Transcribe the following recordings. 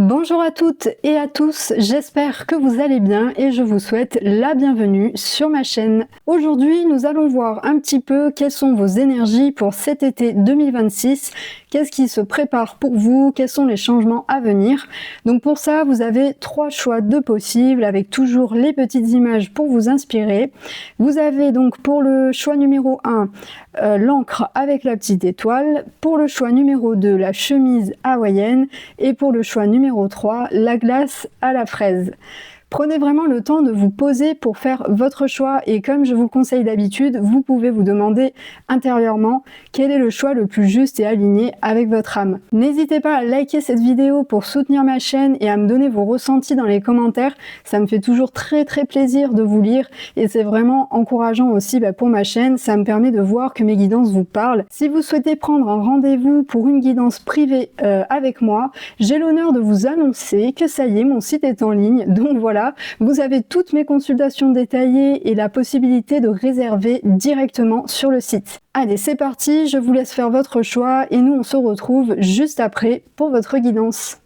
Bonjour à toutes et à tous, j'espère que vous allez bien et je vous souhaite la bienvenue sur ma chaîne. Aujourd'hui, nous allons voir un petit peu quelles sont vos énergies pour cet été 2026, qu'est-ce qui se prépare pour vous, quels sont les changements à venir. Donc pour ça, vous avez 3 choix de possibles avec toujours les petites images pour vous inspirer. Vous avez donc pour le choix numéro 1, l'encre avec la petite étoile, pour le choix numéro 2, la chemise hawaïenne et pour le choix numéro 3, la glace à la fraise. Prenez vraiment le temps de vous poser pour faire votre choix et comme je vous le conseille d'habitude, vous pouvez vous demander intérieurement quel est le choix le plus juste et aligné avec votre âme. N'hésitez pas à liker cette vidéo pour soutenir ma chaîne et à me donner vos ressentis dans les commentaires. Ça me fait toujours très plaisir de vous lire et c'est vraiment encourageant aussi pour ma chaîne. Ça me permet de voir que mes guidances vous parlent. Si vous souhaitez prendre un rendez-vous pour une guidance privée avec moi, j'ai l'honneur de vous annoncer que ça y est, mon site est en ligne. Donc voilà. Vous avez toutes mes consultations détaillées et la possibilité de réserver directement sur le site. Allez, c'est parti, je vous laisse faire votre choix et nous on se retrouve juste après pour votre guidance.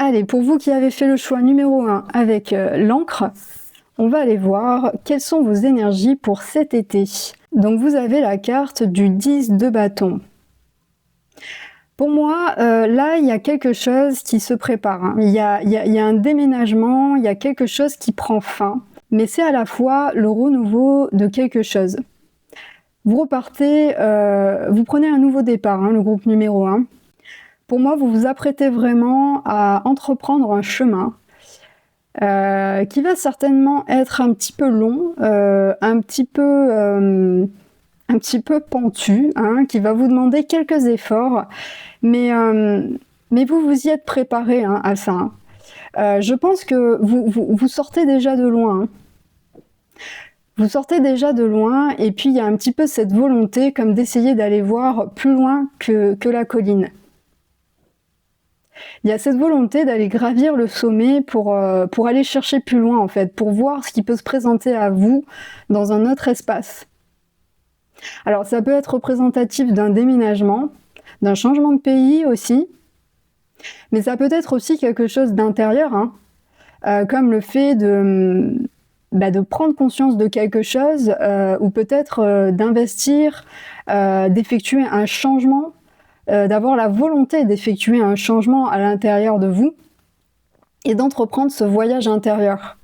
Allez, pour vous qui avez fait le choix numéro 1 avec l'encre, on va aller voir quelles sont vos énergies pour cet été. Donc vous avez la carte du 10 de bâton. Pour moi, là, il y a quelque chose qui se prépare. Hein. Il y a un déménagement, il y a quelque chose qui prend fin. Mais c'est à la fois le renouveau de quelque chose. Vous repartez, vous prenez un nouveau départ, hein, le groupe numéro 1. Pour moi, vous vous apprêtez vraiment à entreprendre un chemin qui va certainement être un petit peu long, un petit peu pentu, hein, qui va vous demander quelques efforts, mais vous vous y êtes préparé hein, à ça. Hein. Je pense que vous sortez déjà de loin. Hein. Vous sortez déjà de loin et puis il y a un petit peu cette volonté comme d'essayer d'aller voir plus loin que la colline. Il y a cette volonté d'aller gravir le sommet pour aller chercher plus loin en fait, pour voir ce qui peut se présenter à vous dans un autre espace. Alors ça peut être représentatif d'un déménagement, d'un changement de pays aussi, mais ça peut être aussi quelque chose d'intérieur, hein, comme le fait de prendre conscience de quelque chose ou peut-être d'investir, d'effectuer un changement, d'avoir la volonté d'effectuer un changement à l'intérieur de vous et d'entreprendre ce voyage intérieur.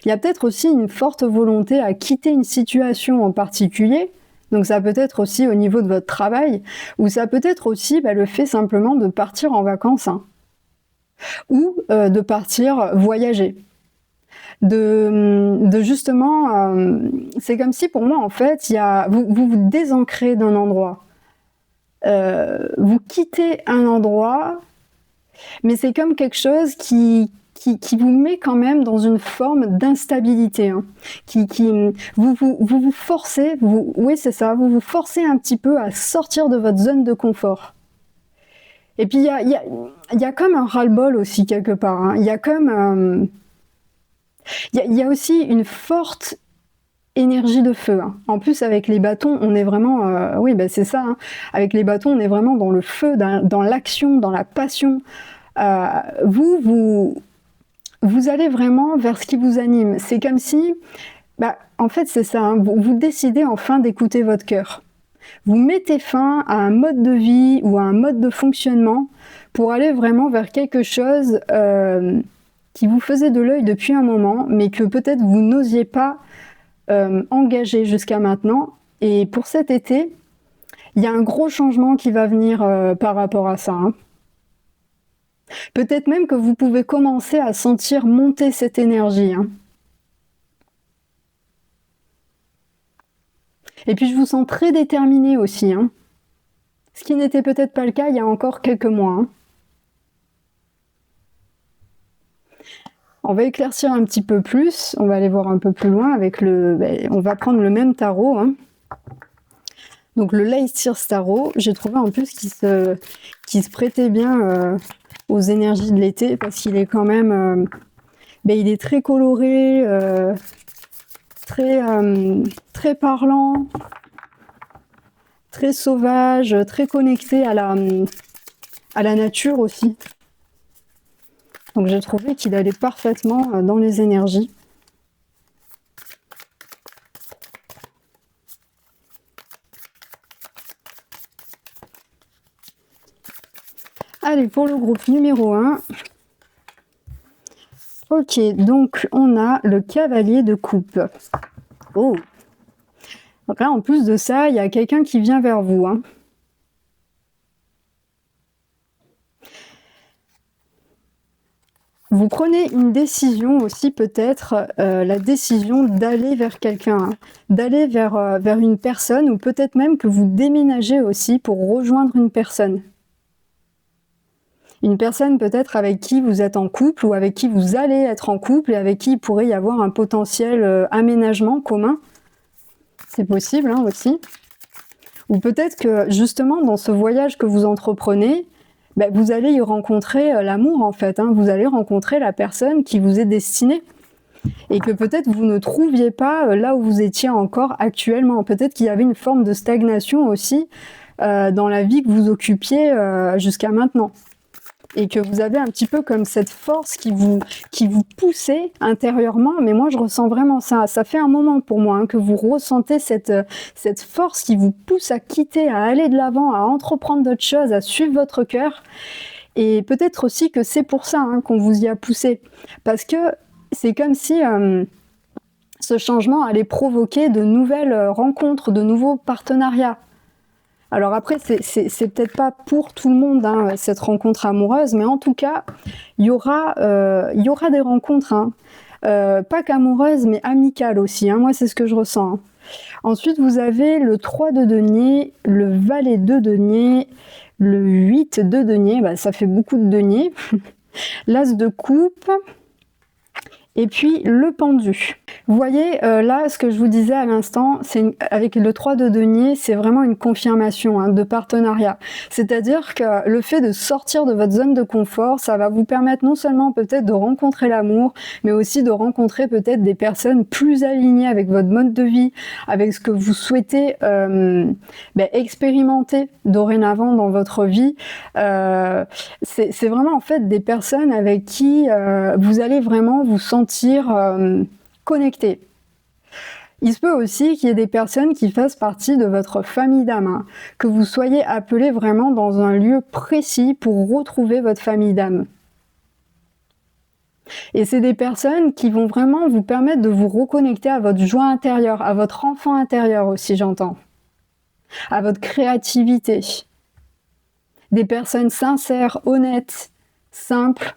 Il y a peut-être aussi une forte volonté à quitter une situation en particulier, donc ça peut être aussi au niveau de votre travail, ou ça peut être aussi le fait simplement de partir en vacances, hein, ou de partir voyager. De justement, c'est comme si pour moi en fait, vous vous désancrez d'un endroit. Vous quittez un endroit, mais c'est comme quelque chose qui vous met quand même dans une forme d'instabilité. Hein, vous forcez, oui c'est ça, vous vous forcez un petit peu à sortir de votre zone de confort. Et puis il y a comme un ras-le-bol aussi quelque part. Hein, il y a comme il y a aussi une forte énergie de feu. Hein. En plus, avec les bâtons, on est vraiment... oui, c'est ça. Hein. Avec les bâtons, on est vraiment dans le feu, dans l'action, dans la passion. Vous allez vraiment vers ce qui vous anime. C'est comme si... en fait, c'est ça. Hein. Vous décidez enfin d'écouter votre cœur. Vous mettez fin à un mode de vie ou à un mode de fonctionnement pour aller vraiment vers quelque chose qui vous faisait de l'œil depuis un moment, mais que peut-être vous n'osiez pas engagé jusqu'à maintenant. Et pour cet été, il y a un gros changement qui va venir par rapport à ça. Hein. Peut-être même que vous pouvez commencer à sentir monter cette énergie. Hein. Et puis je vous sens très déterminée aussi. Hein. Ce qui n'était peut-être pas le cas il y a encore quelques mois. Hein. On va éclaircir un petit peu plus, on va aller voir un peu plus loin avec on va prendre le même tarot, hein. Donc le Leithirs Tarot, j'ai trouvé en plus qu'il se prêtait bien aux énergies de l'été parce qu'il est quand même, il est très coloré, très parlant, très sauvage, très connecté à la nature aussi. Donc j'ai trouvé qu'il allait parfaitement dans les énergies. Allez, pour le groupe numéro 1. Ok, donc on a le cavalier de coupe. Oh! Donc là, en plus de ça, il y a quelqu'un qui vient vers vous, hein. Vous prenez une décision aussi, peut-être la décision d'aller vers quelqu'un, hein, d'aller vers une personne, ou peut-être même que vous déménagez aussi pour rejoindre une personne. Une personne peut-être avec qui vous êtes en couple ou avec qui vous allez être en couple et avec qui il pourrait y avoir un potentiel aménagement commun. C'est possible, hein, aussi. Ou peut-être que justement dans ce voyage que vous entreprenez, vous allez y rencontrer l'amour en fait, hein. Vous allez rencontrer la personne qui vous est destinée. Et que peut-être vous ne trouviez pas là où vous étiez encore actuellement. Peut-être qu'il y avait une forme de stagnation aussi dans la vie que vous occupiez jusqu'à maintenant. Et que vous avez un petit peu comme cette force qui vous poussait intérieurement, mais moi je ressens vraiment ça. Ça fait un moment pour moi, hein, que vous ressentez cette force qui vous pousse à quitter, à aller de l'avant, à entreprendre d'autres choses, à suivre votre cœur. Et peut-être aussi que c'est pour ça, hein, qu'on vous y a poussé. Parce que c'est comme si ce changement allait provoquer de nouvelles rencontres, de nouveaux partenariats. Alors après, c'est peut-être pas pour tout le monde, hein, cette rencontre amoureuse, mais en tout cas, il y aura des rencontres, hein, pas qu'amoureuses, mais amicales aussi, hein. Moi, c'est ce que je ressens, hein. Ensuite, vous avez le 3 de denier, le valet de denier, le 8 de denier, ça fait beaucoup de deniers, l'as de coupe, et puis le pendu. Vous voyez, là, ce que je vous disais à l'instant, avec le 3 de denier, c'est vraiment une confirmation, hein, de partenariat. C'est-à-dire que le fait de sortir de votre zone de confort, ça va vous permettre non seulement peut-être de rencontrer l'amour, mais aussi de rencontrer peut-être des personnes plus alignées avec votre mode de vie, avec ce que vous souhaitez expérimenter dorénavant dans votre vie. C'est vraiment en fait des personnes avec qui vous allez vraiment vous sentir connecté. Il se peut aussi qu'il y ait des personnes qui fassent partie de votre famille d'âme, hein, que vous soyez appelés vraiment dans un lieu précis pour retrouver votre famille d'âme. Et c'est des personnes qui vont vraiment vous permettre de vous reconnecter à votre joie intérieure, à votre enfant intérieur aussi, j'entends, à votre créativité. Des personnes sincères, honnêtes, simples,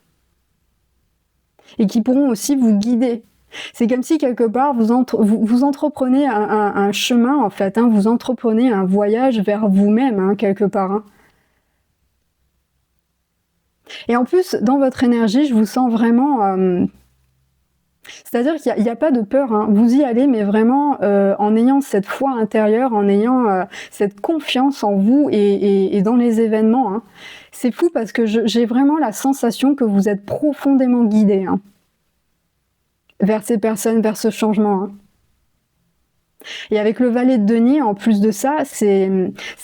et qui pourront aussi vous guider. C'est comme si quelque part vous entreprenez un chemin en fait, hein, vous entreprenez un voyage vers vous-même, hein, quelque part, hein. Et en plus, dans votre énergie, je vous sens vraiment... c'est-à-dire qu'il n'y a pas de peur, hein. Vous y allez, mais vraiment en ayant cette foi intérieure, en ayant cette confiance en vous et dans les événements, hein. C'est fou parce que j'ai vraiment la sensation que vous êtes profondément guidé, hein, vers ces personnes, vers ce changement, hein. Et avec le valet de denier, en plus de ça, c'est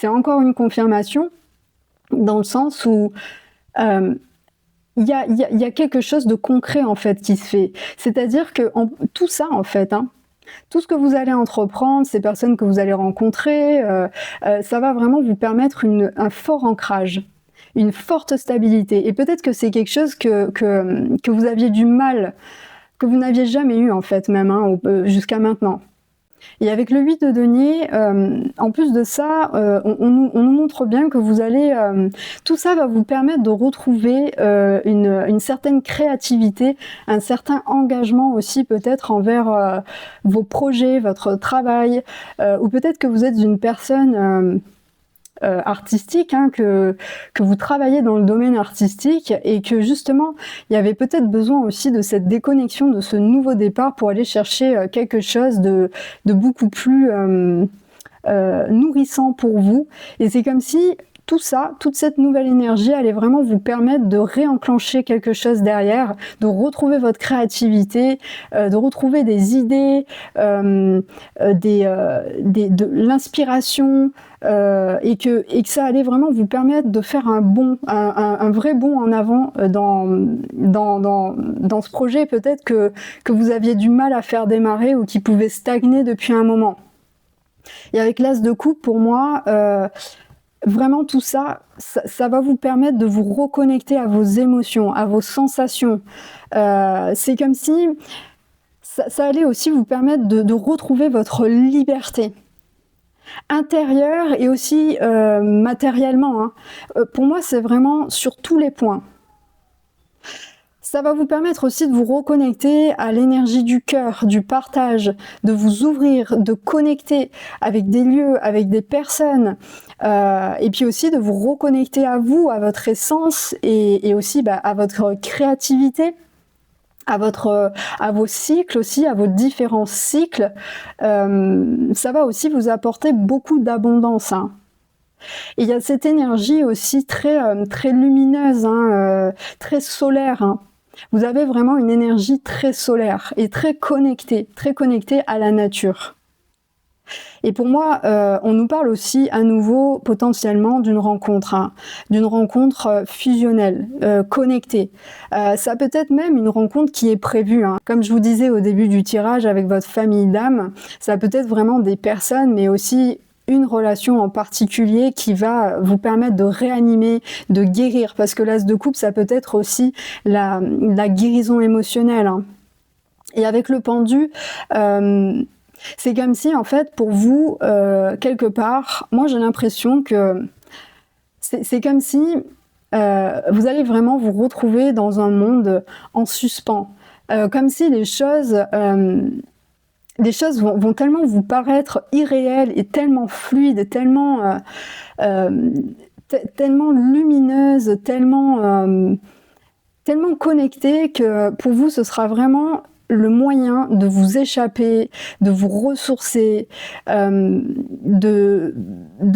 encore une confirmation, dans le sens où il y a quelque chose de concret en fait qui se fait. C'est-à-dire que tout ça en fait, hein, tout ce que vous allez entreprendre, ces personnes que vous allez rencontrer, ça va vraiment vous permettre un fort ancrage, une forte stabilité. Et peut-être que c'est quelque chose que vous aviez du mal, que vous n'aviez jamais eu en fait même, hein, jusqu'à maintenant. Et avec le 8 de denier, en plus de ça, on nous montre bien que vous allez... tout ça va vous permettre de retrouver une certaine créativité, un certain engagement aussi peut-être envers vos projets, votre travail, ou peut-être que vous êtes une personne artistique, hein, que vous travaillez dans le domaine artistique et que justement, il y avait peut-être besoin aussi de cette déconnexion, de ce nouveau départ pour aller chercher quelque chose de beaucoup plus nourrissant pour vous. Et c'est comme si tout ça, toute cette nouvelle énergie allait vraiment vous permettre de réenclencher quelque chose derrière, de retrouver votre créativité, de retrouver des idées, de l'inspiration, et que ça allait vraiment vous permettre de faire un vrai bond en avant dans ce projet peut-être que vous aviez du mal à faire démarrer ou qui pouvait stagner depuis un moment. Et avec l'As de coupe, pour moi, vraiment tout ça, ça va vous permettre de vous reconnecter à vos émotions, à vos sensations. C'est comme si ça allait aussi vous permettre de retrouver votre liberté intérieure et aussi matériellement, hein. Pour moi, c'est vraiment sur tous les points. Ça va vous permettre aussi de vous reconnecter à l'énergie du cœur, du partage, de vous ouvrir, de connecter avec des lieux, avec des personnes, et puis aussi de vous reconnecter à vous, à votre essence et aussi à votre créativité, à vos cycles aussi, à vos différents cycles. Ça va aussi vous apporter beaucoup d'abondance, hein. Et il y a cette énergie aussi très lumineuse, hein, très solaire, hein. Vous avez vraiment une énergie très solaire et très connectée à la nature. Et pour moi, on nous parle aussi à nouveau potentiellement d'une rencontre, hein, d'une rencontre fusionnelle, connectée. Ça peut être même une rencontre qui est prévue, hein. Comme je vous disais au début du tirage avec votre famille d'âme, ça peut être vraiment des personnes, mais aussi une relation en particulier qui va vous permettre de réanimer, de guérir, parce que l'As de coupe, ça peut être aussi la guérison émotionnelle, hein. Et avec le pendu, c'est comme si, en fait, pour vous, quelque part, moi j'ai l'impression que c'est comme si vous allez vraiment vous retrouver dans un monde en suspens, comme si les choses vont tellement vous paraître irréelles et tellement fluides, tellement lumineuses, tellement connectées que pour vous, ce sera vraiment le moyen de vous échapper, de vous ressourcer, de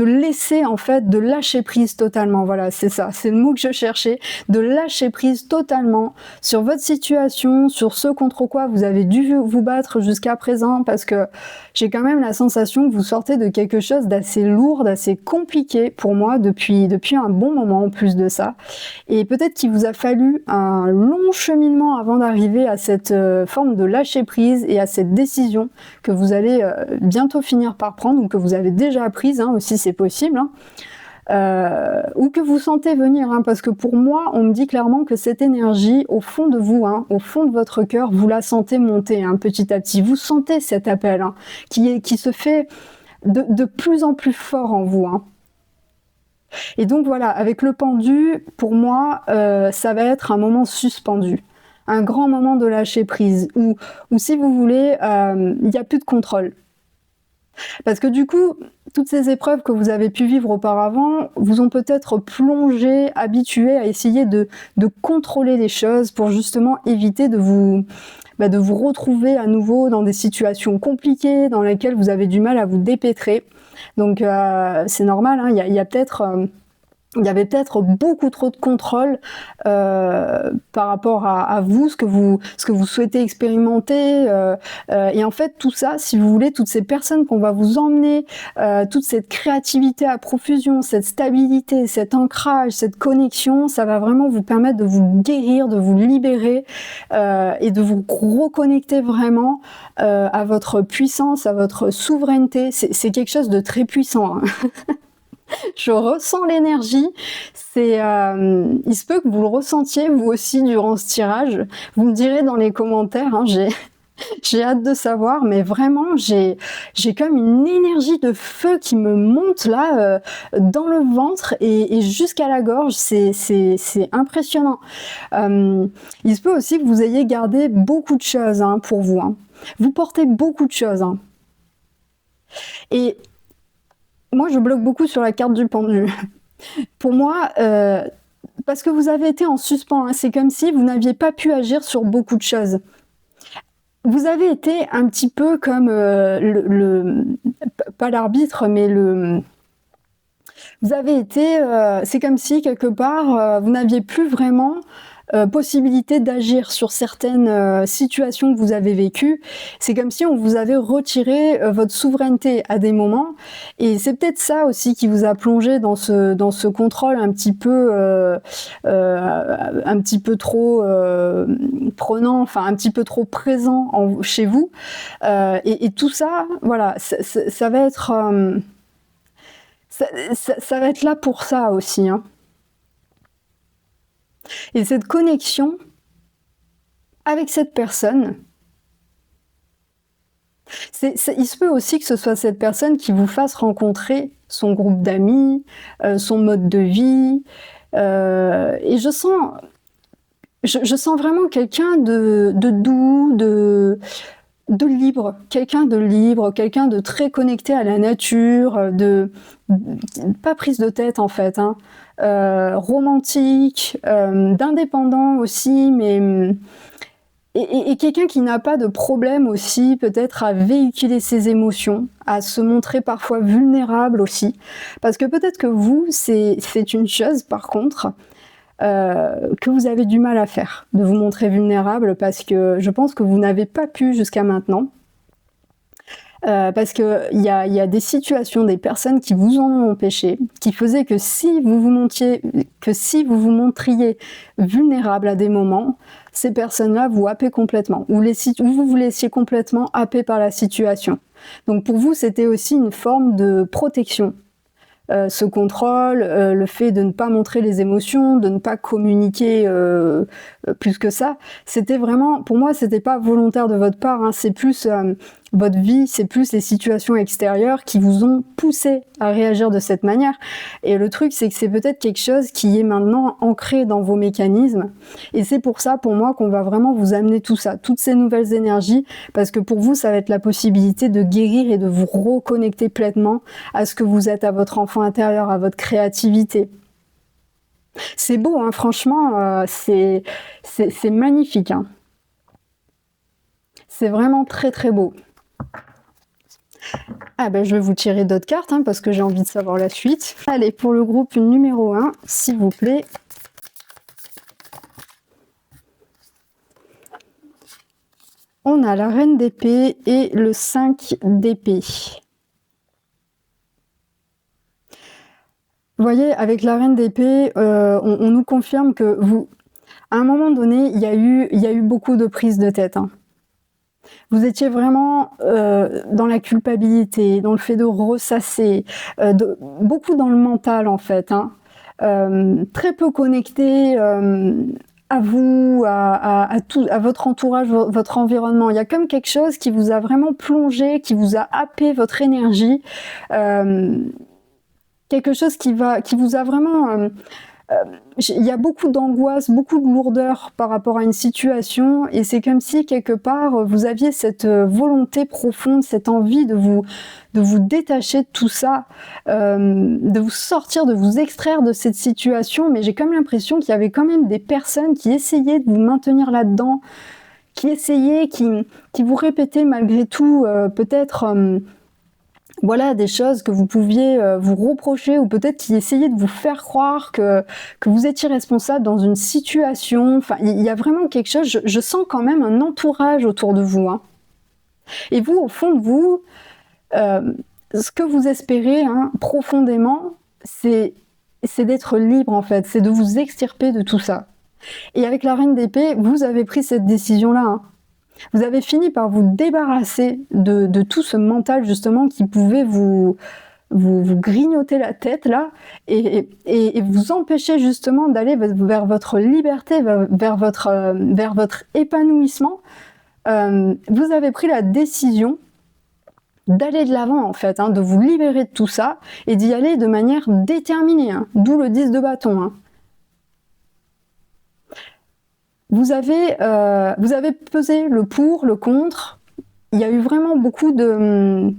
laisser en fait, de lâcher prise totalement. Voilà, c'est ça, c'est le mot que je cherchais, de lâcher prise totalement sur votre situation, sur ce contre quoi vous avez dû vous battre jusqu'à présent, parce que j'ai quand même la sensation que vous sortez de quelque chose d'assez lourd, d'assez compliqué pour moi depuis un bon moment en plus de ça. Et peut-être qu'il vous a fallu un long cheminement avant d'arriver à cette forme de lâcher prise et à cette décision que vous allez bientôt finir par prendre ou que vous avez déjà prise, hein, aussi c'est possible, hein. Ou que vous sentez venir, hein, parce que pour moi, on me dit clairement que cette énergie, au fond de vous, hein, au fond de votre cœur, vous la sentez monter, hein, petit à petit. Vous sentez cet appel, hein, qui se fait de plus en plus fort en vous, hein. Et donc voilà, avec le pendu, pour moi, ça va être un moment suspendu. Un grand moment de lâcher prise, où si vous voulez, il n'y a plus de contrôle. Parce que du coup, toutes ces épreuves que vous avez pu vivre auparavant vous ont peut-être plongé, habitué à essayer de contrôler les choses pour justement éviter de vous retrouver à nouveau dans des situations compliquées, dans lesquelles vous avez du mal à vous dépêtrer. Donc c'est normal, hein, il y avait peut-être beaucoup trop de contrôle par rapport à vous, ce que vous souhaitez expérimenter. Et en fait, tout ça, si vous voulez, toutes ces personnes qu'on va vous emmener, toute cette créativité à profusion, cette stabilité, cet ancrage, cette connexion, ça va vraiment vous permettre de vous guérir, de vous libérer et de vous reconnecter vraiment à votre puissance, à votre souveraineté. C'est quelque chose de très puissant, hein. Je ressens l'énergie, il se peut que vous le ressentiez vous aussi durant ce tirage. Vous me direz dans les commentaires, hein, j'ai hâte de savoir, mais vraiment j'ai comme une énergie de feu qui me monte là dans le ventre et jusqu'à la gorge, c'est impressionnant. Il se peut aussi que vous ayez gardé beaucoup de choses, hein, pour vous, hein. Vous portez beaucoup de choses, hein. Et Moi, je bloque beaucoup sur la carte du pendu. Pour moi, parce que vous avez été en suspens, hein, c'est comme si vous n'aviez pas pu agir sur beaucoup de choses. Vous avez été un petit peu comme pas l'arbitre, mais vous avez été, c'est comme si quelque part, vous n'aviez plus vraiment possibilité d'agir sur certaines situations que vous avez vécues. C'est comme si on vous avait retiré votre souveraineté à des moments, et c'est peut-être ça aussi qui vous a plongé dans ce contrôle un petit peu trop prenant, enfin un petit peu trop présent chez vous, et tout ça, voilà, ça va être ça va être là pour ça aussi, hein. Et cette connexion avec cette personne, il se peut aussi que ce soit cette personne qui vous fasse rencontrer son groupe d'amis, son mode de vie. Et je sens vraiment quelqu'un de doux, de libre, quelqu'un de libre, quelqu'un de très connecté à la nature, pas prise de tête en fait, hein, romantique, d'indépendant aussi, mais et quelqu'un qui n'a pas de problème aussi peut-être à véhiculer ses émotions, à se montrer parfois vulnérable aussi, parce que peut-être que vous, c'est une chose par contre que vous avez du mal à faire, de vous montrer vulnérable, parce que je pense que vous n'avez pas pu jusqu'à maintenant. Parce qu'il y a des situations, des personnes qui vous en ont empêché, qui faisaient que si vous vous montriez vulnérable à des moments, ces personnes-là vous happaient complètement, ou vous vous laissiez complètement happer par la situation. Donc pour vous, c'était aussi une forme de protection. Ce contrôle, le fait de ne pas montrer les émotions, de ne pas communiquer plus que ça, c'était vraiment, pour moi, c'était pas volontaire de votre part, hein, c'est plus votre vie, c'est plus les situations extérieures qui vous ont poussé à réagir de cette manière. Et le truc, c'est que c'est peut-être quelque chose qui est maintenant ancré dans vos mécanismes. Et c'est pour ça, pour moi, qu'on va vraiment vous amener tout ça, toutes ces nouvelles énergies, parce que pour vous, ça va être la possibilité de guérir et de vous reconnecter pleinement à ce que vous êtes, à votre enfant intérieur, à votre créativité. C'est beau, hein, franchement, c'est magnifique, hein. C'est vraiment très très beau. Ah ben, je vais vous tirer d'autres cartes, hein, parce que j'ai envie de savoir la suite. Allez, pour le groupe numéro 1, s'il vous plaît. On a la reine d'épée et le 5 d'épée. Vous voyez, avec la reine d'épée, on nous confirme que vous, à un moment donné, il y a eu beaucoup de prises de tête, hein. Vous étiez vraiment dans la culpabilité, dans le fait de ressasser, beaucoup dans le mental en fait, hein. Très peu connecté à vous, à votre entourage, votre environnement. Il y a comme quelque chose qui vous a vraiment plongé, qui vous a happé votre énergie, quelque chose qui vous a vraiment... il y a beaucoup d'angoisse, beaucoup de lourdeur par rapport à une situation, et c'est comme si quelque part vous aviez cette volonté profonde, cette envie de vous détacher de tout ça, de vous sortir, de vous extraire de cette situation, mais j'ai comme l'impression qu'il y avait quand même des personnes qui essayaient de vous maintenir là-dedans, qui essayaient, qui vous répétaient malgré tout peut-être... voilà, des choses que vous pouviez vous reprocher, ou peut-être qui essayaient de vous faire croire que vous étiez responsable dans une situation. Enfin, il y a vraiment quelque chose, je sens quand même un entourage autour de vous, hein. Et vous, au fond de vous, ce que vous espérez, hein, profondément, c'est d'être libre en fait, c'est de vous extirper de tout ça. Et avec la reine d'épée, vous avez pris cette décision-là, hein. Vous avez fini par vous débarrasser de tout ce mental justement qui pouvait vous grignoter la tête là, et vous empêcher justement d'aller vers votre liberté, vers votre épanouissement. Vous avez pris la décision d'aller de l'avant en fait, hein, de vous libérer de tout ça et d'y aller de manière déterminée, hein, d'où le 10 de bâton, hein. Vous avez pesé le pour, le contre. Il y a eu vraiment beaucoup de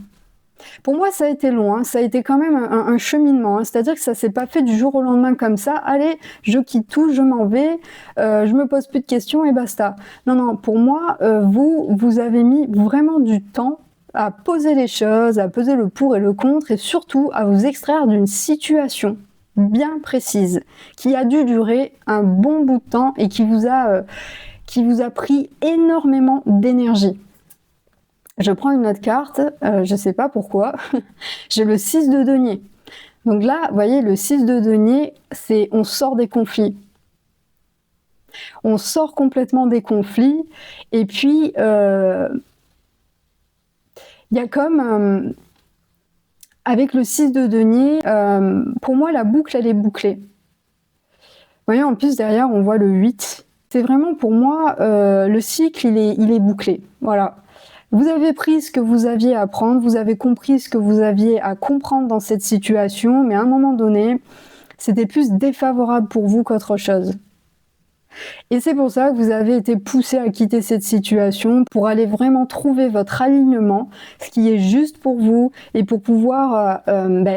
Pour moi, ça a été long, hein. Ça a été quand même un cheminement, hein. C'est-à-dire que ça s'est pas fait du jour au lendemain comme ça. Allez, je quitte tout, je m'en vais, je me pose plus de questions et basta. Non, non, pour moi, vous avez mis vraiment du temps à poser les choses, à peser le pour et le contre, et surtout à vous extraire d'une situation bien précise, qui a dû durer un bon bout de temps et qui vous a pris énormément d'énergie. Je prends une autre carte, je sais pas pourquoi, j'ai le 6 de denier. Donc là, vous voyez, le 6 de denier, c'est on sort des conflits. On sort complètement des conflits, et puis il y a comme, avec le 6 de denier, pour moi, la boucle, elle est bouclée. Vous voyez, en plus, derrière, on voit le 8. C'est vraiment, pour moi, le cycle, il est bouclé. Voilà. Vous avez pris ce que vous aviez à prendre, vous avez compris ce que vous aviez à comprendre dans cette situation, mais à un moment donné, c'était plus défavorable pour vous qu'autre chose. Et c'est pour ça que vous avez été poussé à quitter cette situation pour aller vraiment trouver votre alignement, ce qui est juste pour vous et pour pouvoir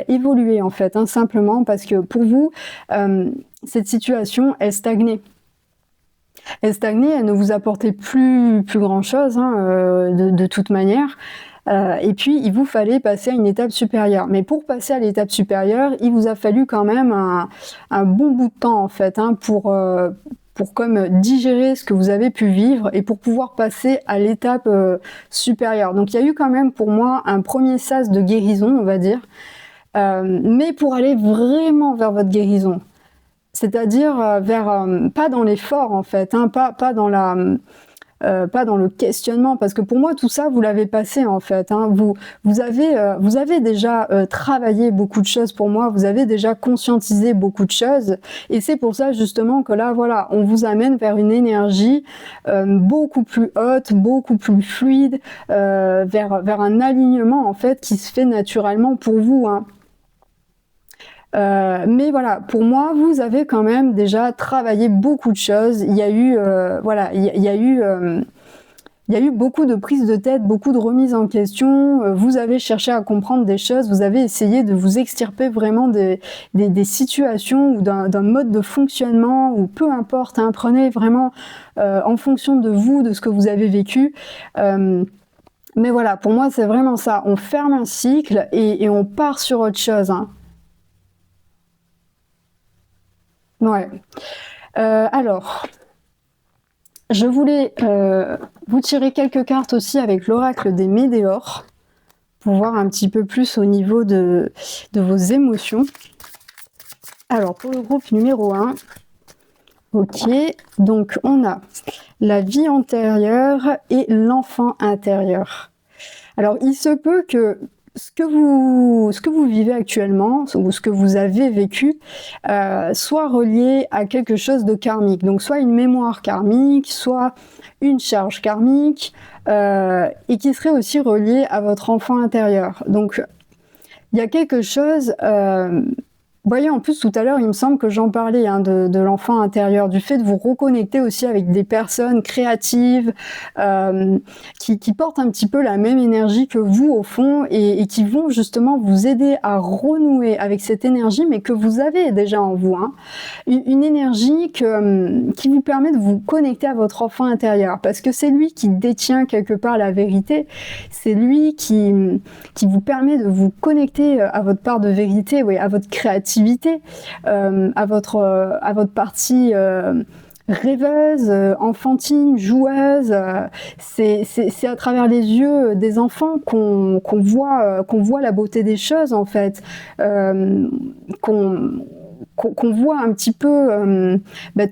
évoluer en fait, hein, simplement parce que pour vous, cette situation, elle stagnait. Elle stagnait, elle ne vous apportait plus grand-chose, hein, de toute manière. Et puis, il vous fallait passer à une étape supérieure. Mais pour passer à l'étape supérieure, il vous a fallu quand même un bon bout de temps, en fait, hein, pour comme digérer ce que vous avez pu vivre et pour pouvoir passer à l'étape supérieure. Donc, il y a eu quand même pour moi un premier sas de guérison, on va dire, mais pour aller vraiment vers votre guérison. C'est-à-dire vers pas dans l'effort en fait, hein, pas dans le questionnement, parce que pour moi tout ça vous l'avez passé en fait, hein. Vous avez déjà travaillé beaucoup de choses pour moi, vous avez déjà conscientisé beaucoup de choses, et c'est pour ça justement que là voilà, on vous amène vers une énergie beaucoup plus haute, beaucoup plus fluide, vers un alignement en fait qui se fait naturellement pour vous, hein. Mais voilà, pour moi, vous avez quand même déjà travaillé beaucoup de choses. Il y a eu, il y a eu beaucoup de prises de tête, beaucoup de remises en question. Vous avez cherché à comprendre des choses. Vous avez essayé de vous extirper vraiment des situations ou d'un mode de fonctionnement, ou peu importe, hein, prenez vraiment en fonction de vous, de ce que vous avez vécu. Mais voilà, pour moi, c'est vraiment ça. On ferme un cycle et on part sur autre chose, hein. Ouais. Alors, je voulais vous tirer quelques cartes aussi avec l'oracle des Médéors pour voir un petit peu plus au niveau de vos émotions. Alors, pour le groupe numéro 1, ok, donc on a la vie antérieure et l'enfant intérieur. Alors, il se peut que ce que vous vivez actuellement, ou ce que vous avez vécu, soit relié à quelque chose de karmique. Donc soit une mémoire karmique, soit une charge karmique, et qui serait aussi relié à votre enfant intérieur. Donc il y a quelque chose... Vous voyez, en plus, tout à l'heure, il me semble que j'en parlais, hein, de l'enfant intérieur, du fait de vous reconnecter aussi avec des personnes créatives, qui portent un petit peu la même énergie que vous, au fond, et qui vont justement vous aider à renouer avec cette énergie, mais que vous avez déjà en vous, hein. Une énergie qui vous permet de vous connecter à votre enfant intérieur, parce que c'est lui qui détient quelque part la vérité, c'est lui qui vous permet de vous connecter à votre part de vérité, oui, à votre créativité, à votre partie rêveuse, enfantine, joueuse. C'est à travers les yeux des enfants qu'on voit la beauté des choses en fait, qu'on voit un petit peu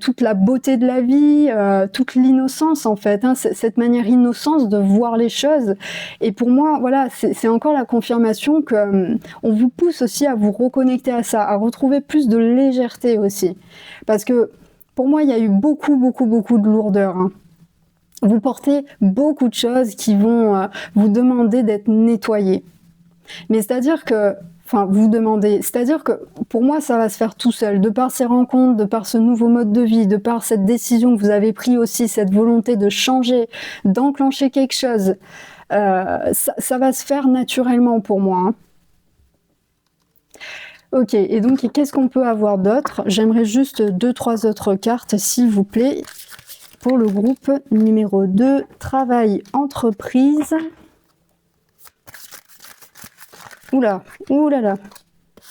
toute la beauté de la vie, toute l'innocence en fait, hein, cette manière innocente de voir les choses. Et pour moi, voilà, c'est encore la confirmation que on vous pousse aussi à vous reconnecter à ça, à retrouver plus de légèreté aussi. Parce que pour moi, il y a eu beaucoup de lourdeur, hein. Vous portez beaucoup de choses qui vont vous demander d'être nettoyé. Mais c'est-à-dire que vous demandez, c'est-à-dire que pour moi ça va se faire tout seul, de par ces rencontres, de par ce nouveau mode de vie, de par cette décision que vous avez prise aussi, cette volonté de changer, d'enclencher quelque chose. ça va se faire naturellement pour moi, hein. Ok, et donc qu'est-ce qu'on peut avoir d'autre? J'aimerais juste 2-3 autres cartes, s'il vous plaît, pour le groupe numéro 2, travail, entreprise. Oula, oulala,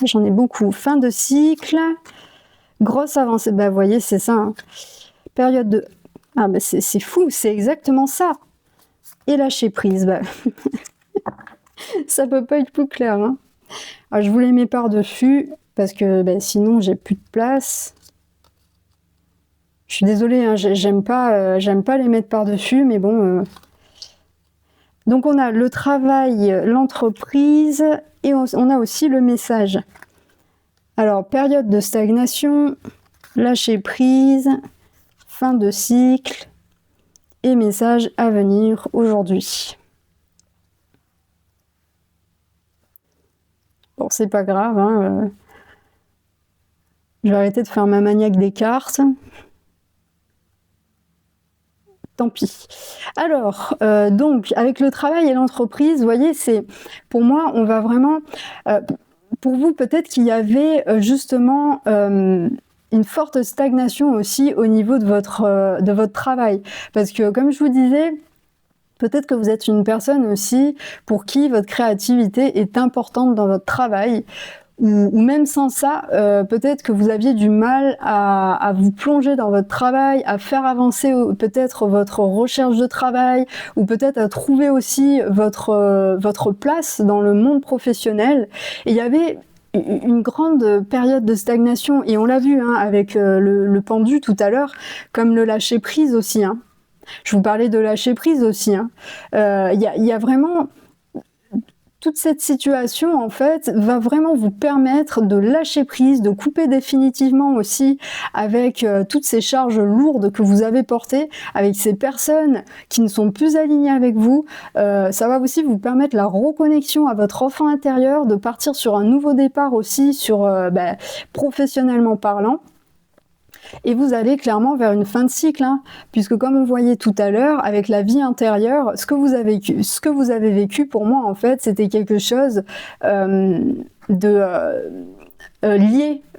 j'en ai beaucoup. Fin de cycle, grosse avancée, bah vous voyez, c'est ça, hein. Période de... Ah bah c'est fou, c'est exactement ça. Et lâcher prise, bah... ça peut pas être plus clair, hein. Alors, je vous les mets par-dessus, parce que bah, sinon j'ai plus de place. Je suis désolée, hein, j'aime pas les mettre par-dessus, mais bon... Donc on a le travail, l'entreprise, et on a aussi le message. Alors, période de stagnation, lâcher prise, fin de cycle, et message à venir aujourd'hui. Bon, c'est pas grave, hein, je vais arrêter de faire ma maniaque des cartes. Tant pis. Alors, donc, avec le travail et l'entreprise, vous voyez, c'est, pour moi, on va vraiment... pour vous, peut-être qu'il y avait justement une forte stagnation aussi au niveau de votre travail. Parce que, comme je vous disais, peut-être que vous êtes une personne aussi pour qui votre créativité est importante dans votre travail. Ou même sans ça, peut-être que vous aviez du mal à vous plonger dans votre travail, à faire avancer peut-être votre recherche de travail, ou peut-être à trouver aussi votre place dans le monde professionnel. Et il y avait une grande période de stagnation, et on l'a vu hein, avec le pendu tout à l'heure, comme le lâcher prise aussi. Hein. Je vous parlais de lâcher prise aussi. Hein. Y a vraiment... Toute cette situation, en fait, va vraiment vous permettre de lâcher prise, de couper définitivement aussi avec toutes ces charges lourdes que vous avez portées, avec ces personnes qui ne sont plus alignées avec vous. Ça va aussi vous permettre la reconnexion à votre enfant intérieur, de partir sur un nouveau départ aussi, professionnellement parlant. Et vous allez clairement vers une fin de cycle, hein, puisque comme on voyait tout à l'heure, avec la vie intérieure, ce que vous avez vécu pour moi, en fait, c'était quelque chose lié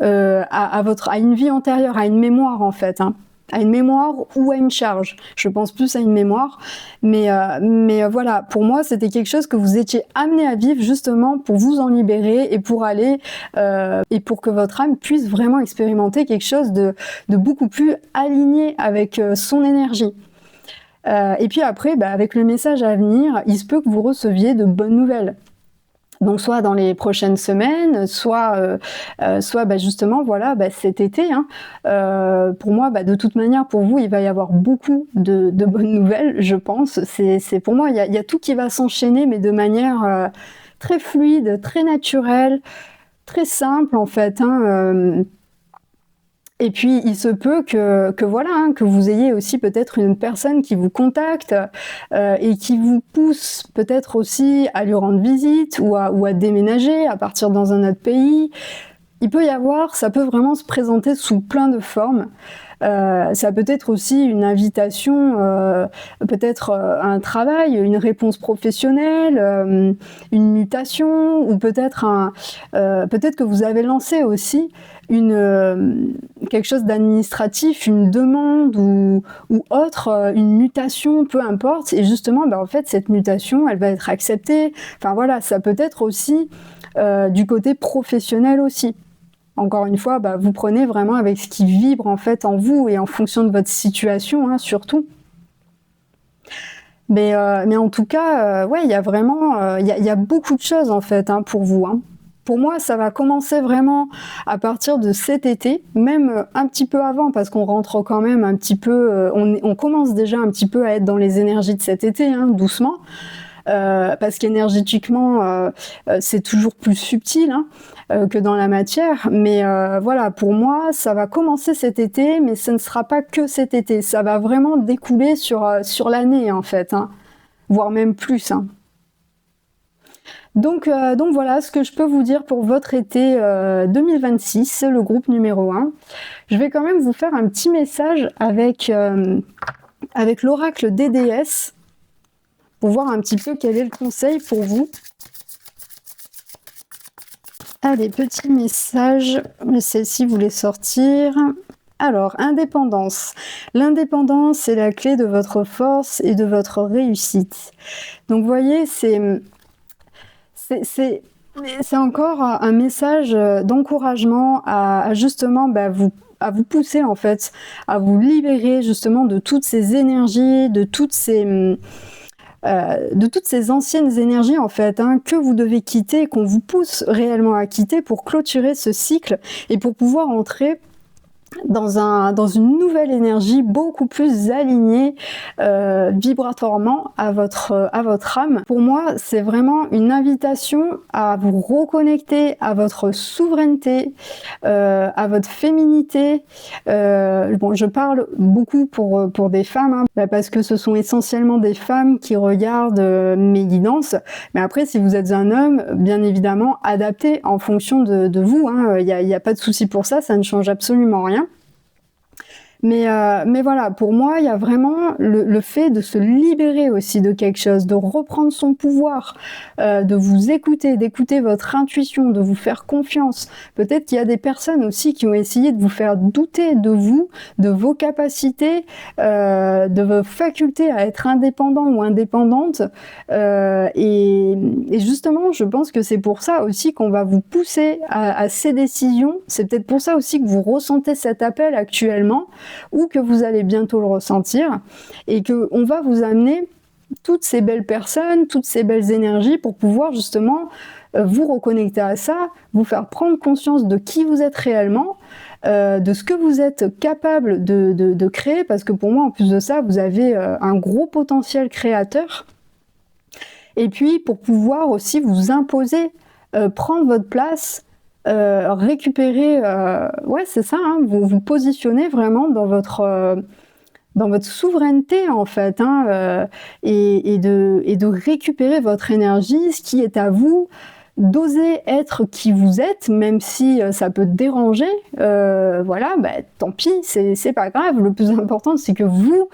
à une vie antérieure, à une mémoire, en fait. Hein. À une mémoire ou à une charge. Je pense plus à une mémoire. Mais voilà, pour moi, c'était quelque chose que vous étiez amené à vivre justement pour vous en libérer et pour aller et pour que votre âme puisse vraiment expérimenter quelque chose de beaucoup plus aligné avec son énergie. Et puis après, avec le message à venir, il se peut que vous receviez de bonnes nouvelles. Donc soit dans les prochaines semaines, soit justement voilà cet été. Hein. Pour moi, de toute manière, pour vous, il va y avoir beaucoup de bonnes nouvelles, je pense. C'est pour moi, il y a tout qui va s'enchaîner, mais de manière très fluide, très naturelle, très simple en fait. Hein. Et puis, il se peut que voilà, hein, que vous ayez aussi peut-être une personne qui vous contacte et qui vous pousse peut-être aussi à lui rendre visite ou à déménager, à partir dans un autre pays. Ça peut vraiment se présenter sous plein de formes. Ça peut être aussi une invitation, peut-être à un travail, une réponse professionnelle, une mutation, ou peut-être que vous avez lancé aussi quelque chose d'administratif, une demande ou autre, une mutation, peu importe. Et justement, en fait, cette mutation, elle va être acceptée. Enfin voilà, ça peut être aussi du côté professionnel aussi. Encore une fois, vous prenez vraiment avec ce qui vibre en fait en vous et en fonction de votre situation, hein, surtout. Mais en tout cas, ouais, il y a vraiment, il y a beaucoup de choses en fait hein, pour vous. Hein. Pour moi, ça va commencer vraiment à partir de cet été, même un petit peu avant, parce qu'on rentre quand même un petit peu, on commence déjà un petit peu à être dans les énergies de cet été, hein, doucement. Parce qu'énergétiquement, c'est toujours plus subtil hein, que dans la matière. Mais voilà, pour moi, ça va commencer cet été, mais ce ne sera pas que cet été. Ça va vraiment découler sur l'année, en fait, hein, voire même plus. Hein. Donc voilà ce que je peux vous dire pour votre été 2026, le groupe numéro 1. Je vais quand même vous faire un petit message avec l'oracle des déesses. pour voir un petit peu quel est le conseil pour vous. Allez, petit message, celle-ci voulait sortir. Alors, indépendance. L'indépendance, c'est la clé de votre force et de votre réussite. Donc, vous voyez, c'est encore un message d'encouragement à justement à vous pousser en fait, à vous libérer justement de toutes ces énergies, de toutes ces anciennes énergies en fait, que vous devez quitter, qu'on vous pousse réellement à quitter pour clôturer ce cycle et pour pouvoir entrer dans une nouvelle énergie beaucoup plus alignée vibratoirement à votre âme. Pour moi, c'est vraiment une invitation à vous reconnecter à votre souveraineté, à votre féminité. Bon, je parle beaucoup pour des femmes, parce que ce sont essentiellement des femmes qui regardent mes guidances. Mais après, si vous êtes un homme, bien évidemment, adaptez en fonction de vous. Il y a pas de souci pour ça, ça ne change absolument rien. Mais voilà, pour moi, il y a vraiment le fait de se libérer aussi de quelque chose, de reprendre son pouvoir, de vous écouter, d'écouter votre intuition, de vous faire confiance. Peut-être qu'il y a des personnes aussi qui ont essayé de vous faire douter de vous, de vos capacités, de vos facultés à être indépendant ou indépendante. Et justement, je pense que c'est pour ça aussi qu'on va vous pousser à ces décisions. C'est peut-être pour ça aussi que vous ressentez cet appel actuellement, ou que vous allez bientôt le ressentir, et qu'on va vous amener toutes ces belles personnes, toutes ces belles énergies pour pouvoir justement vous reconnecter à ça, vous faire prendre conscience de qui vous êtes réellement, de ce que vous êtes capable de créer, parce que pour moi, en plus de ça, vous avez un gros potentiel créateur. Et puis, pour pouvoir aussi vous imposer, prendre votre place, récupérer, ouais, c'est ça, vous vous positionnez vraiment dans votre souveraineté en fait, et de récupérer votre énergie, ce qui est à vous, d'oser être qui vous êtes, même si ça peut déranger, voilà, tant pis, c'est pas grave. Le plus important, c'est que vous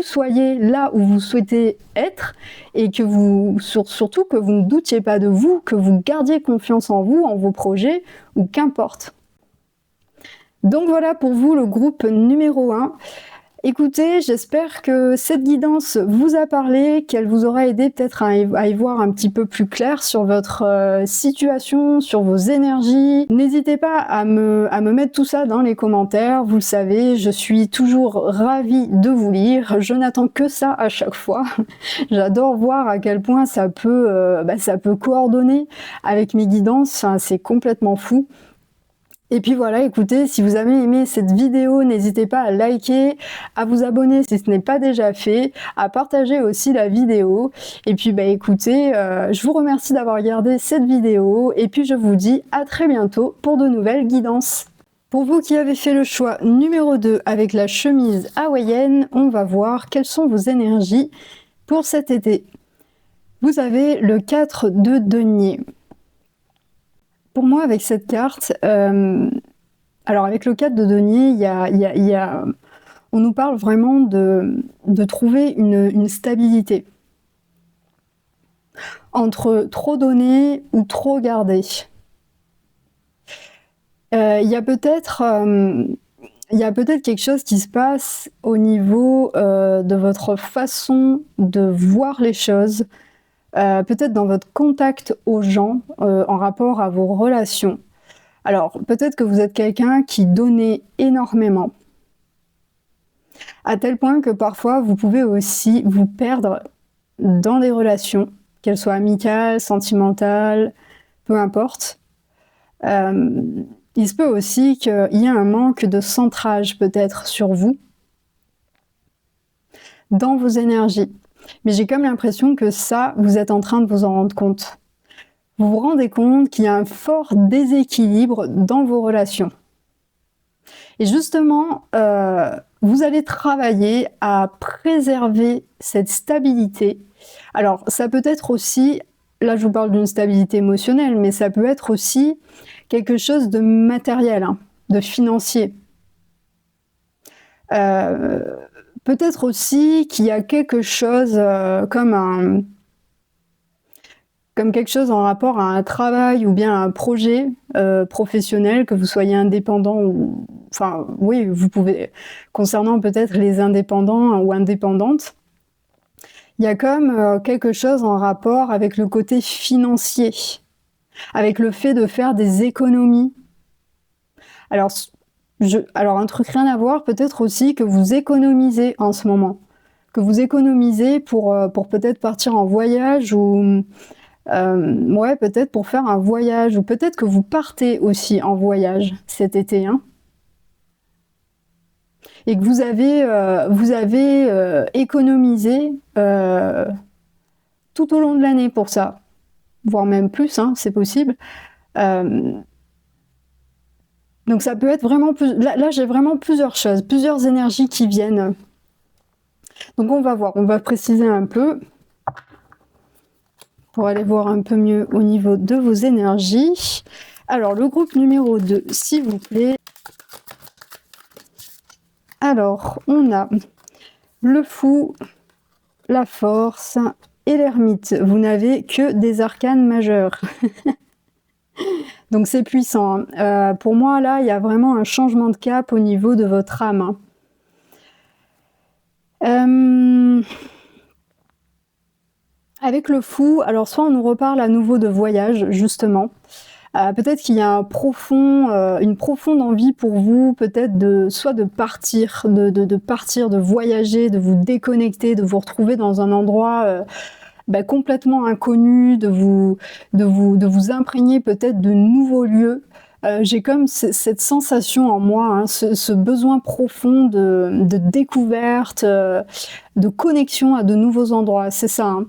soyez là où vous souhaitez être, et que surtout que vous ne doutiez pas de vous, que vous gardiez confiance en vous, en vos projets, ou qu'importe. Donc voilà pour vous le groupe numéro 1. Écoutez, j'espère que cette guidance vous a parlé, qu'elle vous aura aidé peut-être à y voir un petit peu plus clair sur votre situation, sur vos énergies. N'hésitez pas à me mettre tout ça dans les commentaires. Vous le savez, je suis toujours ravie de vous lire. Je n'attends que ça à chaque fois. J'adore voir à quel point ça peut coordonner avec mes guidances. Enfin, c'est complètement fou. Et puis voilà, écoutez, si vous avez aimé cette vidéo, n'hésitez pas à liker, à vous abonner si ce n'est pas déjà fait, à partager aussi la vidéo. Et puis écoutez, je vous remercie d'avoir regardé cette vidéo, et puis je vous dis à très bientôt pour de nouvelles guidances. Pour vous qui avez fait le choix numéro 2 avec la chemise hawaïenne, on va voir quelles sont vos énergies pour cet été. Vous avez le 4 de denier. Pour moi, avec cette carte, alors avec le 4 de denier, on nous parle vraiment de trouver une stabilité entre trop donner ou trop garder. Il y a peut-être quelque chose qui se passe au niveau de votre façon de voir les choses. Peut-être dans votre contact aux gens, en rapport à vos relations. Alors, peut-être que vous êtes quelqu'un qui donnait énormément, à tel point que parfois, vous pouvez aussi vous perdre dans des relations, qu'elles soient amicales, sentimentales, peu importe. Il se peut aussi qu'il y ait un manque de centrage, peut-être, sur vous, dans vos énergies. Mais j'ai comme l'impression que ça, vous êtes en train de vous en rendre compte. Vous vous rendez compte qu'il y a un fort déséquilibre dans vos relations. Et justement, vous allez travailler à préserver cette stabilité. Alors, ça peut être aussi, là je vous parle d'une stabilité émotionnelle, mais ça peut être aussi quelque chose de matériel, de financier. peut-être aussi qu'il y a quelque chose comme quelque chose en rapport à un travail ou bien à un projet professionnel, que vous soyez indépendant ou... Enfin, oui, vous pouvez... Concernant peut-être les indépendants ou indépendantes, il y a comme quelque chose en rapport avec le côté financier, avec le fait de faire des économies. Alors, un truc rien à voir, peut-être aussi que vous économisez en ce moment. Que vous économisez pour peut-être partir en voyage ou... ouais, peut-être pour faire un voyage, ou peut-être que vous partez aussi en voyage cet été, hein, et que vous avez économisé tout au long de l'année pour ça, voire même plus, hein, c'est possible. Donc ça peut être vraiment plus... Là j'ai vraiment plusieurs choses, plusieurs énergies qui viennent. Donc on va voir, on va préciser un peu pour aller voir un peu mieux au niveau de vos énergies. Alors, le groupe numéro 2, s'il vous plaît. Alors, on a le fou, la force et l'ermite. Vous n'avez que des arcanes majeurs. Donc, c'est puissant. Pour moi, là, il y a vraiment un changement de cap au niveau de votre âme. Avec le fou, alors soit on nous reparle à nouveau de voyage, justement. Peut-être qu'il y a une profonde envie pour vous, peut-être soit de partir, de partir, de voyager, de vous déconnecter, de vous retrouver dans un endroit complètement inconnu, de vous imprégner peut-être de nouveaux lieux. J'ai comme cette sensation en moi, hein, ce besoin profond de découverte, de connexion à de nouveaux endroits, c'est ça, hein.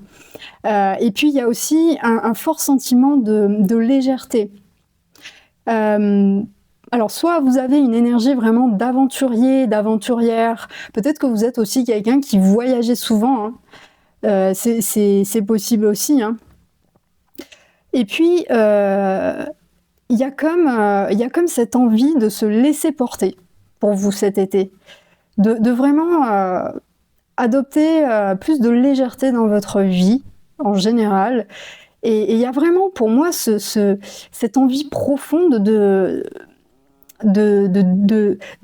Et puis il y a aussi un fort sentiment de légèreté. Alors soit vous avez une énergie vraiment d'aventurier, d'aventurière, peut-être que vous êtes aussi quelqu'un qui voyageait souvent, hein. C'est possible aussi, hein. Et puis il y a comme cette envie de se laisser porter pour vous cet été, de vraiment adopter plus de légèreté dans votre vie en général. Et il y a vraiment pour moi cette envie profonde de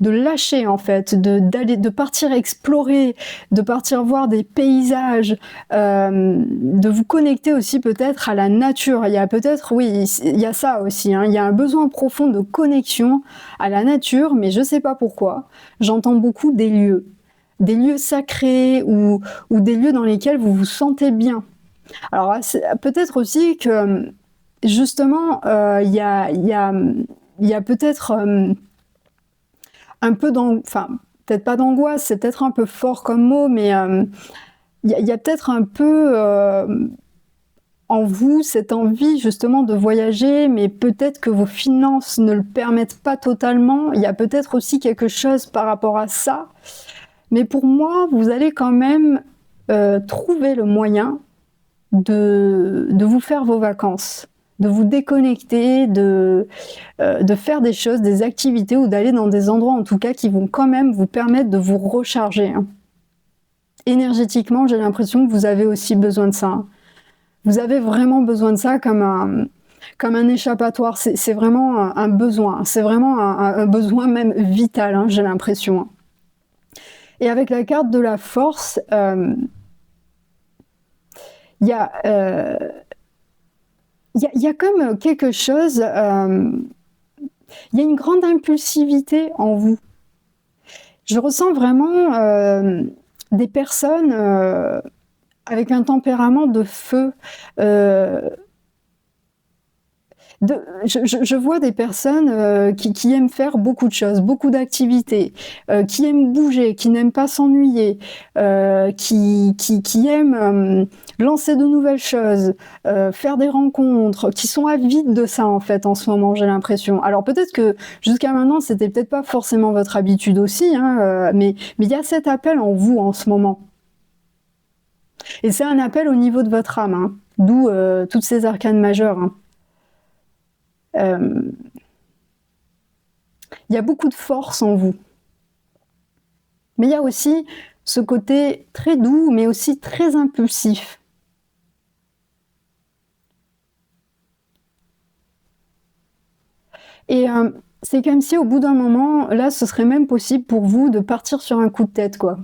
lâcher, en fait, de partir explorer, de partir voir des paysages, de vous connecter aussi peut-être à la nature. Il y a peut-être, oui, il y a ça aussi, hein. Il y a un besoin profond de connexion à la nature, mais je sais pas pourquoi. J'entends beaucoup des lieux sacrés ou des lieux dans lesquels vous vous sentez bien. Alors peut-être aussi que justement il y a peut-être un peu enfin peut-être pas d'angoisse, c'est peut-être un peu fort comme mot, mais il y a peut-être un peu en vous cette envie justement de voyager, mais peut-être que vos finances ne le permettent pas totalement. Il y a peut-être aussi quelque chose par rapport à ça, mais pour moi vous allez quand même trouver le moyen de vous faire vos vacances, de vous déconnecter, de faire des choses, des activités, ou d'aller dans des endroits en tout cas qui vont quand même vous permettre de vous recharger, hein. Énergétiquement, j'ai l'impression que vous avez aussi besoin de ça, hein. Vous avez vraiment besoin de ça comme un échappatoire. C'est vraiment un besoin, c'est vraiment un besoin même vital, hein, j'ai l'impression, hein. Et avec la carte de la force, il y a comme quelque chose, il y a une grande impulsivité en vous. Je ressens vraiment des personnes avec un tempérament de feu. Je vois des personnes qui aiment faire beaucoup de choses, beaucoup d'activités, qui aiment bouger, qui n'aiment pas s'ennuyer, qui aiment lancer de nouvelles choses, faire des rencontres, qui sont avides de ça en fait en ce moment, j'ai l'impression. Alors peut-être que jusqu'à maintenant c'était peut-être pas forcément votre habitude aussi, hein, mais il y a cet appel en vous en ce moment. Et c'est un appel au niveau de votre âme, hein, d'où toutes ces arcanes majeures, hein. Il y a beaucoup de force en vous. Mais il y a aussi ce côté très doux, mais aussi très impulsif. Et c'est comme si au bout d'un moment, là, ce serait même possible pour vous de partir sur un coup de tête, quoi.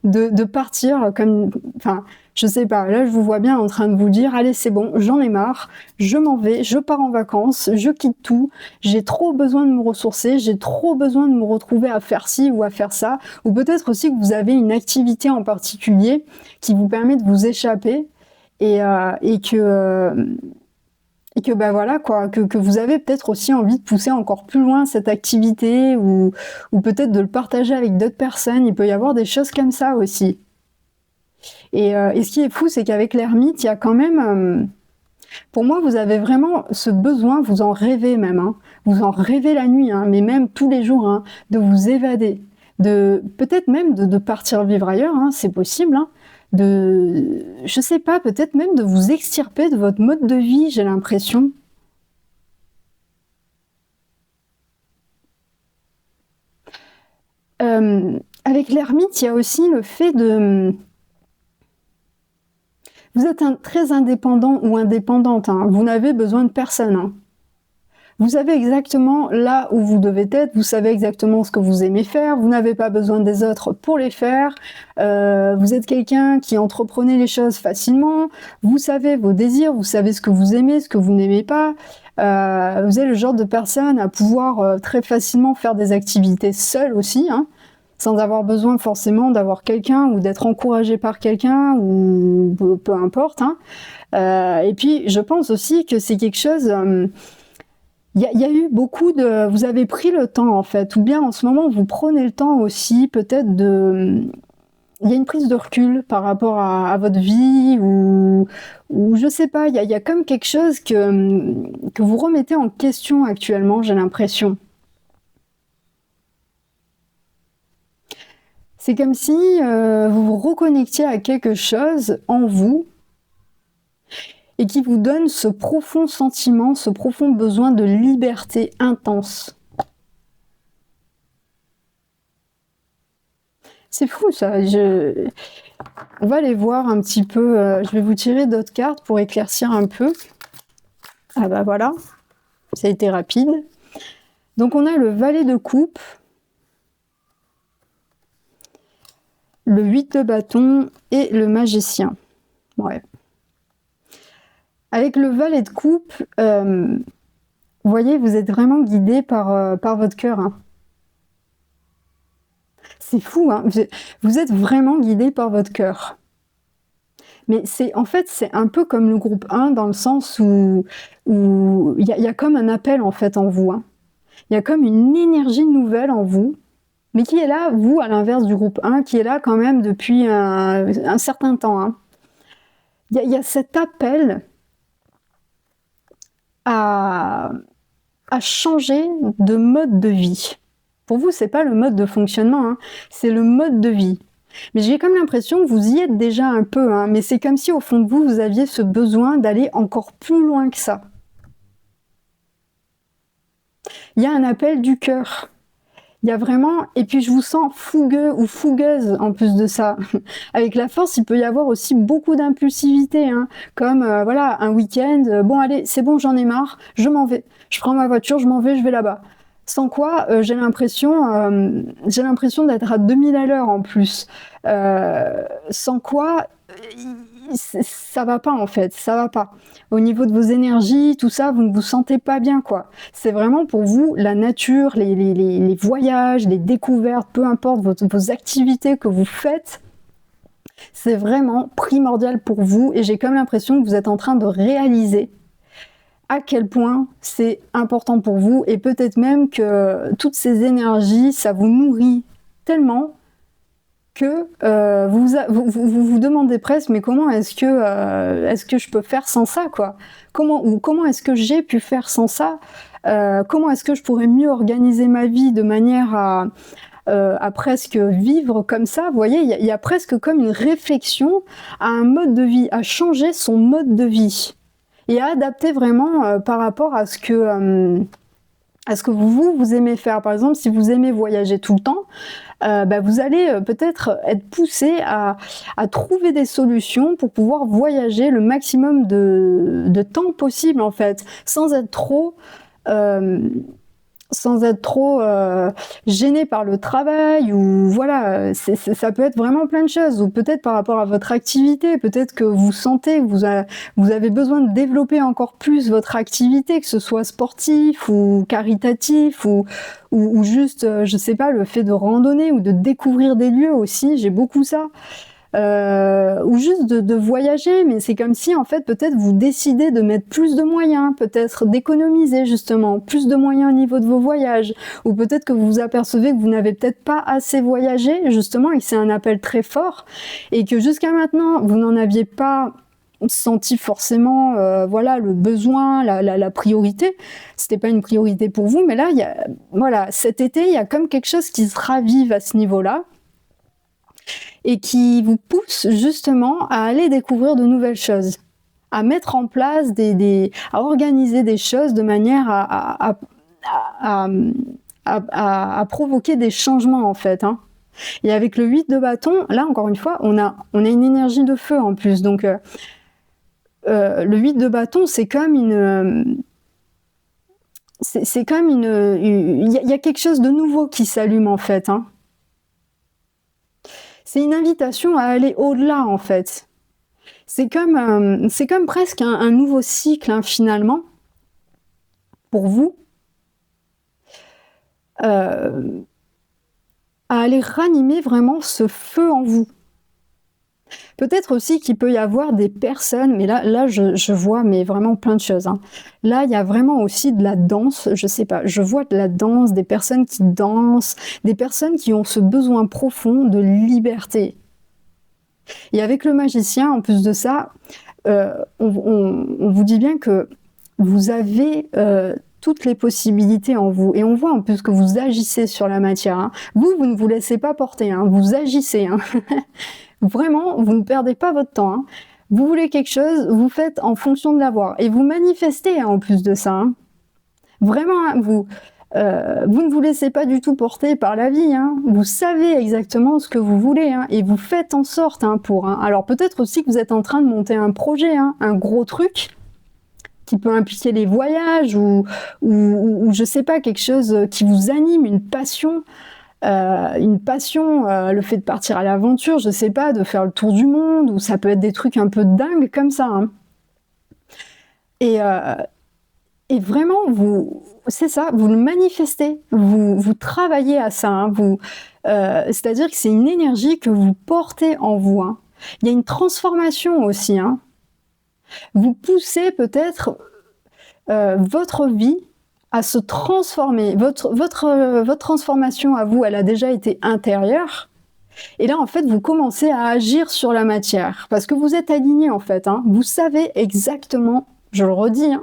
De partir comme enfin, je sais pas, là, je vous vois bien en train de vous dire: «Allez, c'est bon, j'en ai marre, je m'en vais, je pars en vacances, je quitte tout, j'ai trop besoin de me ressourcer, j'ai trop besoin de me retrouver à faire ci ou à faire ça». Ou peut-être aussi que vous avez une activité en particulier qui vous permet de vous échapper et que bah voilà quoi, que vous avez peut-être aussi envie de pousser encore plus loin cette activité ou peut-être de le partager avec d'autres personnes. Il peut y avoir des choses comme ça aussi. Et ce qui est fou, c'est qu'avec l'ermite, il y a quand même, pour moi, vous avez vraiment ce besoin, vous en rêvez même, hein, vous en rêvez la nuit, hein, mais même tous les jours, hein, de vous évader, de peut-être même de partir vivre ailleurs, hein, c'est possible, hein, je sais pas, peut-être même de vous extirper de votre mode de vie, j'ai l'impression. Avec l'ermite, il y a aussi le fait de vous êtes très indépendant ou indépendante, hein, vous n'avez besoin de personne, hein. Vous savez exactement là où vous devez être, vous savez exactement ce que vous aimez faire, vous n'avez pas besoin des autres pour les faire, vous êtes quelqu'un qui entreprenait les choses facilement, vous savez vos désirs, vous savez ce que vous aimez, ce que vous n'aimez pas, vous êtes le genre de personne à pouvoir, très facilement faire des activités seule aussi, hein, sans avoir besoin forcément d'avoir quelqu'un ou d'être encouragé par quelqu'un ou peu importe, hein. Et puis je pense aussi que c'est quelque chose, il y a eu beaucoup de vous avez pris le temps en fait, ou bien en ce moment vous prenez le temps aussi peut-être de il y a une prise de recul par rapport à votre vie ou je sais pas, il y a comme quelque chose que vous remettez en question actuellement, j'ai l'impression. C'est comme si, vous vous reconnectiez à quelque chose en vous et qui vous donne ce profond sentiment, ce profond besoin de liberté intense. C'est fou ça, on va aller voir un petit peu, je vais vous tirer d'autres cartes pour éclaircir un peu. Ah bah voilà, ça a été rapide. Donc on a le valet de coupe, le 8 de bâton et le magicien. Ouais. Avec le valet de coupe, vous voyez, vous êtes vraiment guidé par votre cœur, hein. C'est fou, hein, vous êtes vraiment guidé par votre cœur. Mais en fait, c'est un peu comme le groupe 1 dans le sens où il y a comme un appel en fait en vous, hein. Il y a comme une énergie nouvelle en vous, mais qui est là, vous, à l'inverse du groupe 1, qui est là quand même depuis un certain temps, hein. Il y a cet appel à changer de mode de vie. Pour vous, c'est pas le mode de fonctionnement, hein, c'est le mode de vie. Mais j'ai comme l'impression que vous y êtes déjà un peu, hein, mais c'est comme si au fond de vous, vous aviez ce besoin d'aller encore plus loin que ça. Il y a un appel du cœur. Il y a vraiment, et puis je vous sens fougueux ou fougueuse en plus de ça. Avec la force, il peut y avoir aussi beaucoup d'impulsivité, hein, comme voilà, un week-end, bon allez, c'est bon, j'en ai marre, je m'en vais. Je prends ma voiture, je m'en vais, je vais là-bas. Sans quoi, j'ai l'impression d'être à 2000 à l'heure en plus. Sans quoi, ça va pas en fait, ça va pas. Au niveau de vos énergies, tout ça, vous ne vous sentez pas bien quoi. C'est vraiment pour vous la nature, les voyages, les découvertes, peu importe vos activités que vous faites, c'est vraiment primordial pour vous et j'ai comme l'impression que vous êtes en train de réaliser à quel point c'est important pour vous et peut-être même que toutes ces énergies, ça vous nourrit tellement que vous demandez presque mais comment est-ce que je peux faire sans ça quoi? Comment est-ce que j'ai pu faire sans ça? Comment est-ce que je pourrais mieux organiser ma vie de manière à presque vivre comme ça? Vous voyez, il y a presque comme une réflexion à un mode de vie, à changer son mode de vie et à adapter vraiment par rapport à ce que à ce que vous aimez faire. Par exemple, si vous aimez voyager tout le temps, vous allez peut-être être poussé à trouver des solutions pour pouvoir voyager le maximum de temps possible, en fait, sans être trop gêné par le travail, ou voilà, ça peut être vraiment plein de choses, ou peut-être par rapport à votre activité, peut-être que vous sentez que vous avez besoin de développer encore plus votre activité, que ce soit sportif ou caritatif, ou juste, je sais pas, le fait de randonner ou de découvrir des lieux aussi, j'ai beaucoup ça. Ou juste de voyager, mais c'est comme si en fait peut-être vous décidez de mettre plus de moyens, peut-être d'économiser justement, plus de moyens au niveau de vos voyages, ou peut-être que vous vous apercevez que vous n'avez peut-être pas assez voyagé justement et que c'est un appel très fort, et que jusqu'à maintenant vous n'en aviez pas senti forcément voilà, le besoin, la priorité, c'était pas une priorité pour vous, mais là voilà, cet été il y a comme quelque chose qui se ravive à ce niveau-là, et qui vous pousse justement à aller découvrir de nouvelles choses, à mettre en place à organiser des choses de manière à provoquer des changements, en fait, hein. Et avec le 8 de bâton, là encore une fois, on a une énergie de feu en plus, donc le 8 de bâton, c'est comme une... c'est comme il y a quelque chose de nouveau qui s'allume, en fait, hein. C'est une invitation à aller au-delà, en fait. C'est comme presque un nouveau cycle, hein, finalement, pour vous, à aller ranimer vraiment ce feu en vous. Peut-être aussi qu'il peut y avoir des personnes, mais là je vois mais vraiment plein de choses, hein. Là, il y a vraiment aussi de la danse, je sais pas, je vois de la danse, des personnes qui dansent, des personnes qui ont ce besoin profond de liberté. Et avec le magicien, en plus de ça, on vous dit bien que vous avez toutes les possibilités en vous. Et on voit en plus que vous agissez sur la matière, hein. Vous ne vous laissez pas porter, hein, vous agissez, hein. Vraiment, vous ne perdez pas votre temps, hein. Vous voulez quelque chose, vous faites en fonction de l'avoir. Et vous manifestez, hein, en plus de ça, hein. Vraiment, hein, vous ne vous laissez pas du tout porter par la vie, hein. Vous savez exactement ce que vous voulez, hein, et vous faites en sorte, hein, pour... Hein. Alors peut-être aussi que vous êtes en train de monter un projet, hein, un gros truc, qui peut impliquer les voyages, ou je sais pas, quelque chose qui vous anime, une passion, le fait de partir à l'aventure, je sais pas, de faire le tour du monde, ou ça peut être des trucs un peu dingues comme ça, hein. Et vraiment, c'est ça, vous le manifestez, vous travaillez à ça, hein, c'est-à-dire que c'est une énergie que vous portez en vous, hein. Il y a une transformation aussi, hein. Vous poussez peut-être votre vie à se transformer. Votre transformation à vous, elle a déjà été intérieure. Et là, en fait, vous commencez à agir sur la matière, parce que vous êtes aligné, en fait, hein. Vous savez exactement, je le redis, hein,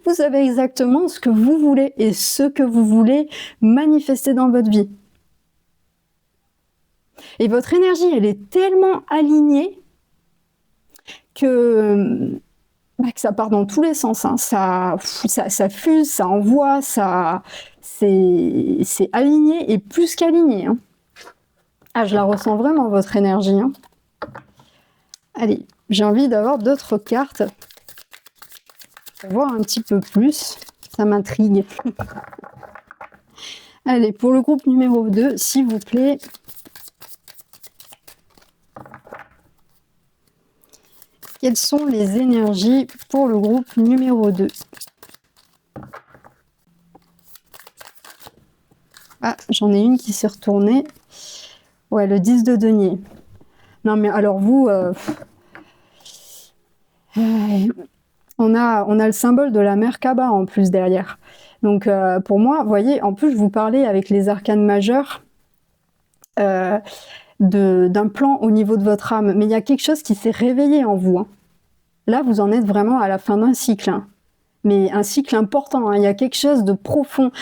vous savez exactement ce que vous voulez et ce que vous voulez manifester dans votre vie. Et votre énergie, elle est tellement alignée que ça part dans tous les sens, hein. Ça fuse, ça envoie, c'est aligné et plus qu'aligné, hein. Ah, je la ressens vraiment, votre énergie, hein. Allez, j'ai envie d'avoir d'autres cartes pour voir un petit peu plus. Ça m'intrigue. Allez, pour le groupe numéro 2, s'il vous plaît. Quelles sont les énergies pour le groupe numéro 2? Ah, j'en ai une qui s'est retournée. Ouais, le 10 de denier. Non, mais alors vous... on a le symbole de la Merkaba en plus derrière. Donc pour moi, vous voyez, en plus je vous parlais avec les arcanes majeurs d'un plan au niveau de votre âme, mais il y a quelque chose qui s'est réveillé en vous, hein. Là, vous en êtes vraiment à la fin d'un cycle, hein. Mais un cycle important, hein. Il y a quelque chose de profond.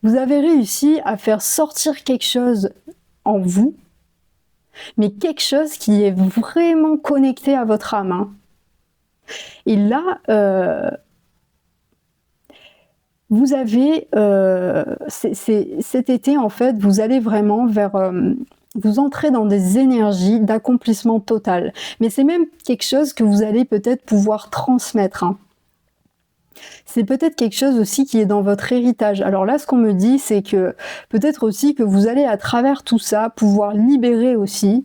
Vous avez réussi à faire sortir quelque chose en vous, mais quelque chose qui est vraiment connecté à votre âme, hein. Et là, vous avez, cet été, en fait, vous allez vraiment vers... vous entrez dans des énergies d'accomplissement total. Mais c'est même quelque chose que vous allez peut-être pouvoir transmettre, hein. C'est peut-être quelque chose aussi qui est dans votre héritage. Alors là, ce qu'on me dit, c'est que peut-être aussi que vous allez, à travers tout ça, pouvoir libérer aussi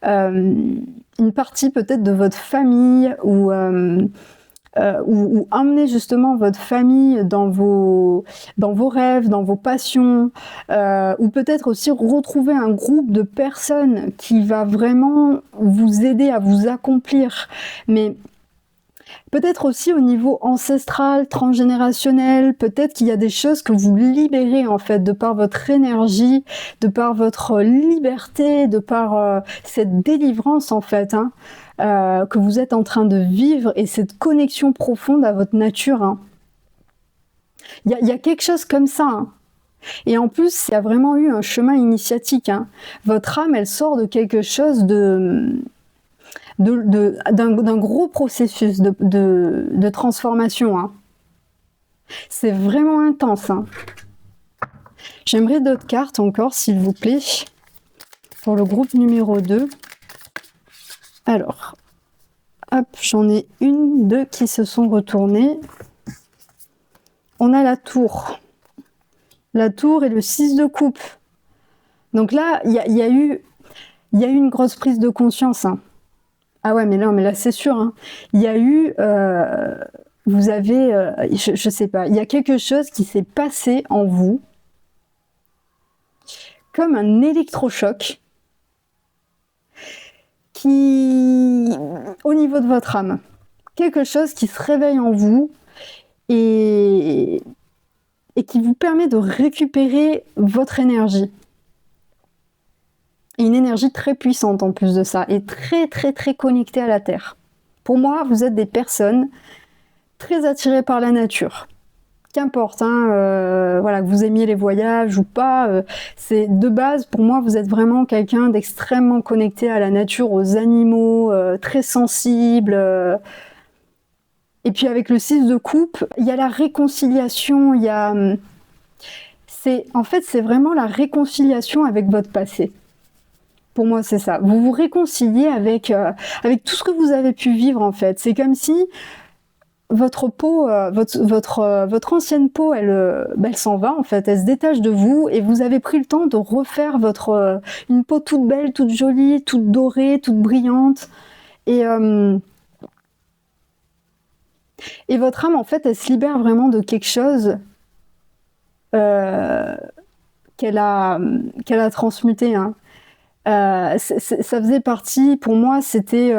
une partie peut-être de votre famille ou emmener justement votre famille dans vos rêves, dans vos passions, ou peut-être aussi retrouver un groupe de personnes qui va vraiment vous aider à vous accomplir. Mais peut-être aussi au niveau ancestral, transgénérationnel, peut-être qu'il y a des choses que vous libérez en fait, de par votre énergie, de par votre liberté, de par cette délivrance en fait, hein, que vous êtes en train de vivre, et cette connexion profonde à votre nature, hein. Il y a quelque chose comme ça, hein. Et en plus, il y a vraiment eu un chemin initiatique, hein. Votre âme, elle sort de quelque chose d'un gros processus de transformation, hein. C'est vraiment intense, hein. J'aimerais d'autres cartes encore, s'il vous plaît, pour le groupe numéro 2. Alors, hop, j'en ai une, deux qui se sont retournées. On a la tour. La tour et le 6 de coupe. Donc là, il y a eu une grosse prise de conscience, hein. Ah ouais, mais là c'est sûr, hein. Il y a eu, vous avez, je sais pas, il y a quelque chose qui s'est passé en vous, comme un électrochoc, au niveau de votre âme, quelque chose qui se réveille en vous et qui vous permet de récupérer votre énergie. Et une énergie très puissante en plus de ça, et très très très connectée à la Terre. Pour moi, vous êtes des personnes très attirées par la nature. Qu'importe, hein, voilà, que vous aimiez les voyages ou pas, c'est de base, pour moi, vous êtes vraiment quelqu'un d'extrêmement connecté à la nature, aux animaux, très sensible. Et puis avec le 6 de coupe, il y a la réconciliation, en fait, c'est vraiment la réconciliation avec votre passé. Pour moi, c'est ça. Vous vous réconciliez avec tout ce que vous avez pu vivre, en fait. C'est comme si votre peau, votre ancienne peau, elle s'en va, en fait. Elle se détache de vous, et vous avez pris le temps de refaire une peau toute belle, toute jolie, toute dorée, toute brillante. Et votre âme, en fait, elle se libère vraiment de quelque chose qu'elle a transmuté, hein. Ça faisait partie, pour moi, c'était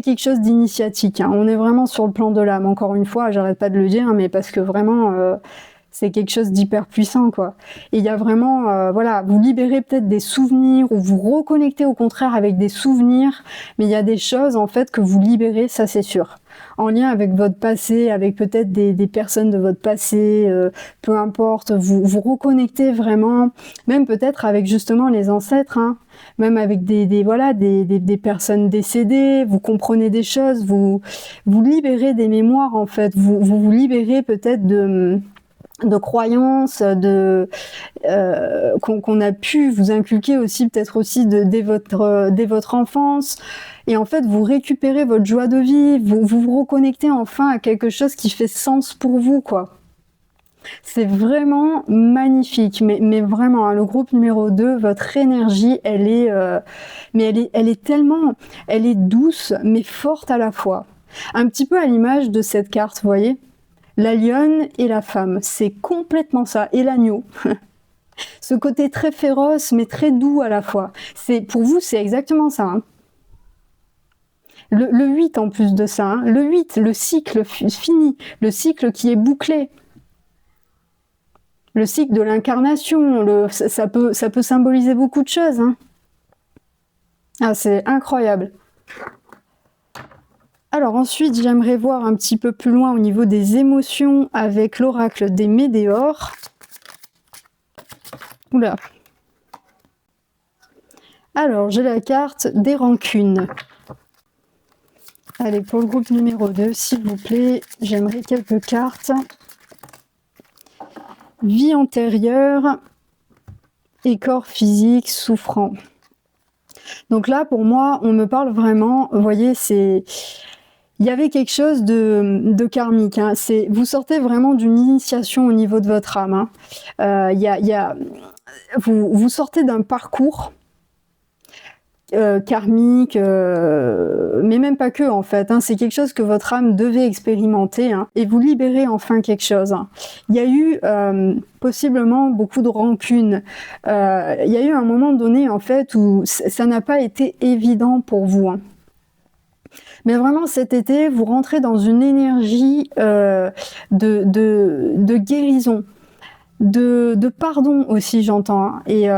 quelque chose d'initiatique, hein. On est vraiment sur le plan de l'âme, encore une fois, j'arrête pas de le dire, mais parce que vraiment, c'est quelque chose d'hyper puissant, quoi. Et il y a vraiment, voilà, vous libérez peut-être des souvenirs, ou vous reconnectez au contraire avec des souvenirs, mais il y a des choses, en fait, que vous libérez, ça c'est sûr. En lien avec votre passé, avec peut-être des personnes de votre passé, peu importe, vous reconnectez vraiment, même peut-être avec justement les ancêtres, hein, même avec des personnes décédées, vous comprenez des choses, vous libérez des mémoires, en fait, vous libérez peut-être de croyances, qu'on a pu vous inculquer aussi, peut-être aussi dès votre enfance. Et en fait, vous récupérez votre joie de vivre, vous vous reconnectez enfin à quelque chose qui fait sens pour vous, quoi. C'est vraiment magnifique, mais vraiment, hein, le groupe numéro 2, votre énergie, elle est tellement, elle est douce, mais forte à la fois. Un petit peu à l'image de cette carte, vous voyez ? La lionne et la femme, c'est complètement ça, et l'agneau. Ce côté très féroce, mais très doux à la fois. Pour vous, c'est exactement ça, hein. Le 8 en plus de ça, hein. Le 8, le cycle fini, le cycle qui est bouclé. Le cycle de l'incarnation, ça peut symboliser beaucoup de choses, hein. Ah, c'est incroyable. Alors ensuite, j'aimerais voir un petit peu plus loin au niveau des émotions avec l'oracle des Médéores. Oula. Alors, j'ai la carte des rancunes. Allez, pour le groupe numéro 2, s'il vous plaît, j'aimerais quelques cartes Vie antérieure et corps physique souffrant. Donc là, pour moi, on me parle vraiment, vous voyez, il y avait quelque chose de karmique. Hein. Vous sortez vraiment d'une initiation au niveau de votre âme. Hein. Vous sortez d'un parcours karmique, mais même pas que en fait. Hein. C'est quelque chose que votre âme devait expérimenter, hein, et vous libérez enfin quelque chose. Hein. Il y a eu possiblement beaucoup de rancune. Il y a eu un moment donné en fait où ça n'a pas été évident pour vous. Hein. Mais vraiment cet été, vous rentrez dans une énergie de guérison, de pardon aussi, j'entends. Hein. Et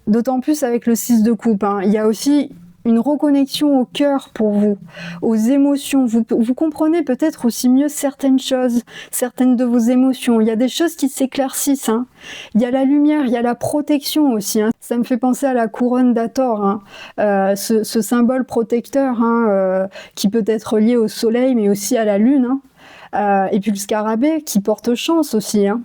d'autant plus avec le 6 de coupe. Hein. Il y a aussi une reconnexion au cœur pour vous, aux émotions. Vous comprenez peut-être aussi mieux certaines choses, certaines de vos émotions. Il y a des choses qui s'éclaircissent. Hein. Il y a la lumière, il y a la protection aussi. Hein. Ça me fait penser à la couronne d'Hathor, hein. Ce symbole protecteur, hein, qui peut être lié au soleil, mais aussi à la lune. Hein. Et puis le scarabée qui porte chance aussi. Hein.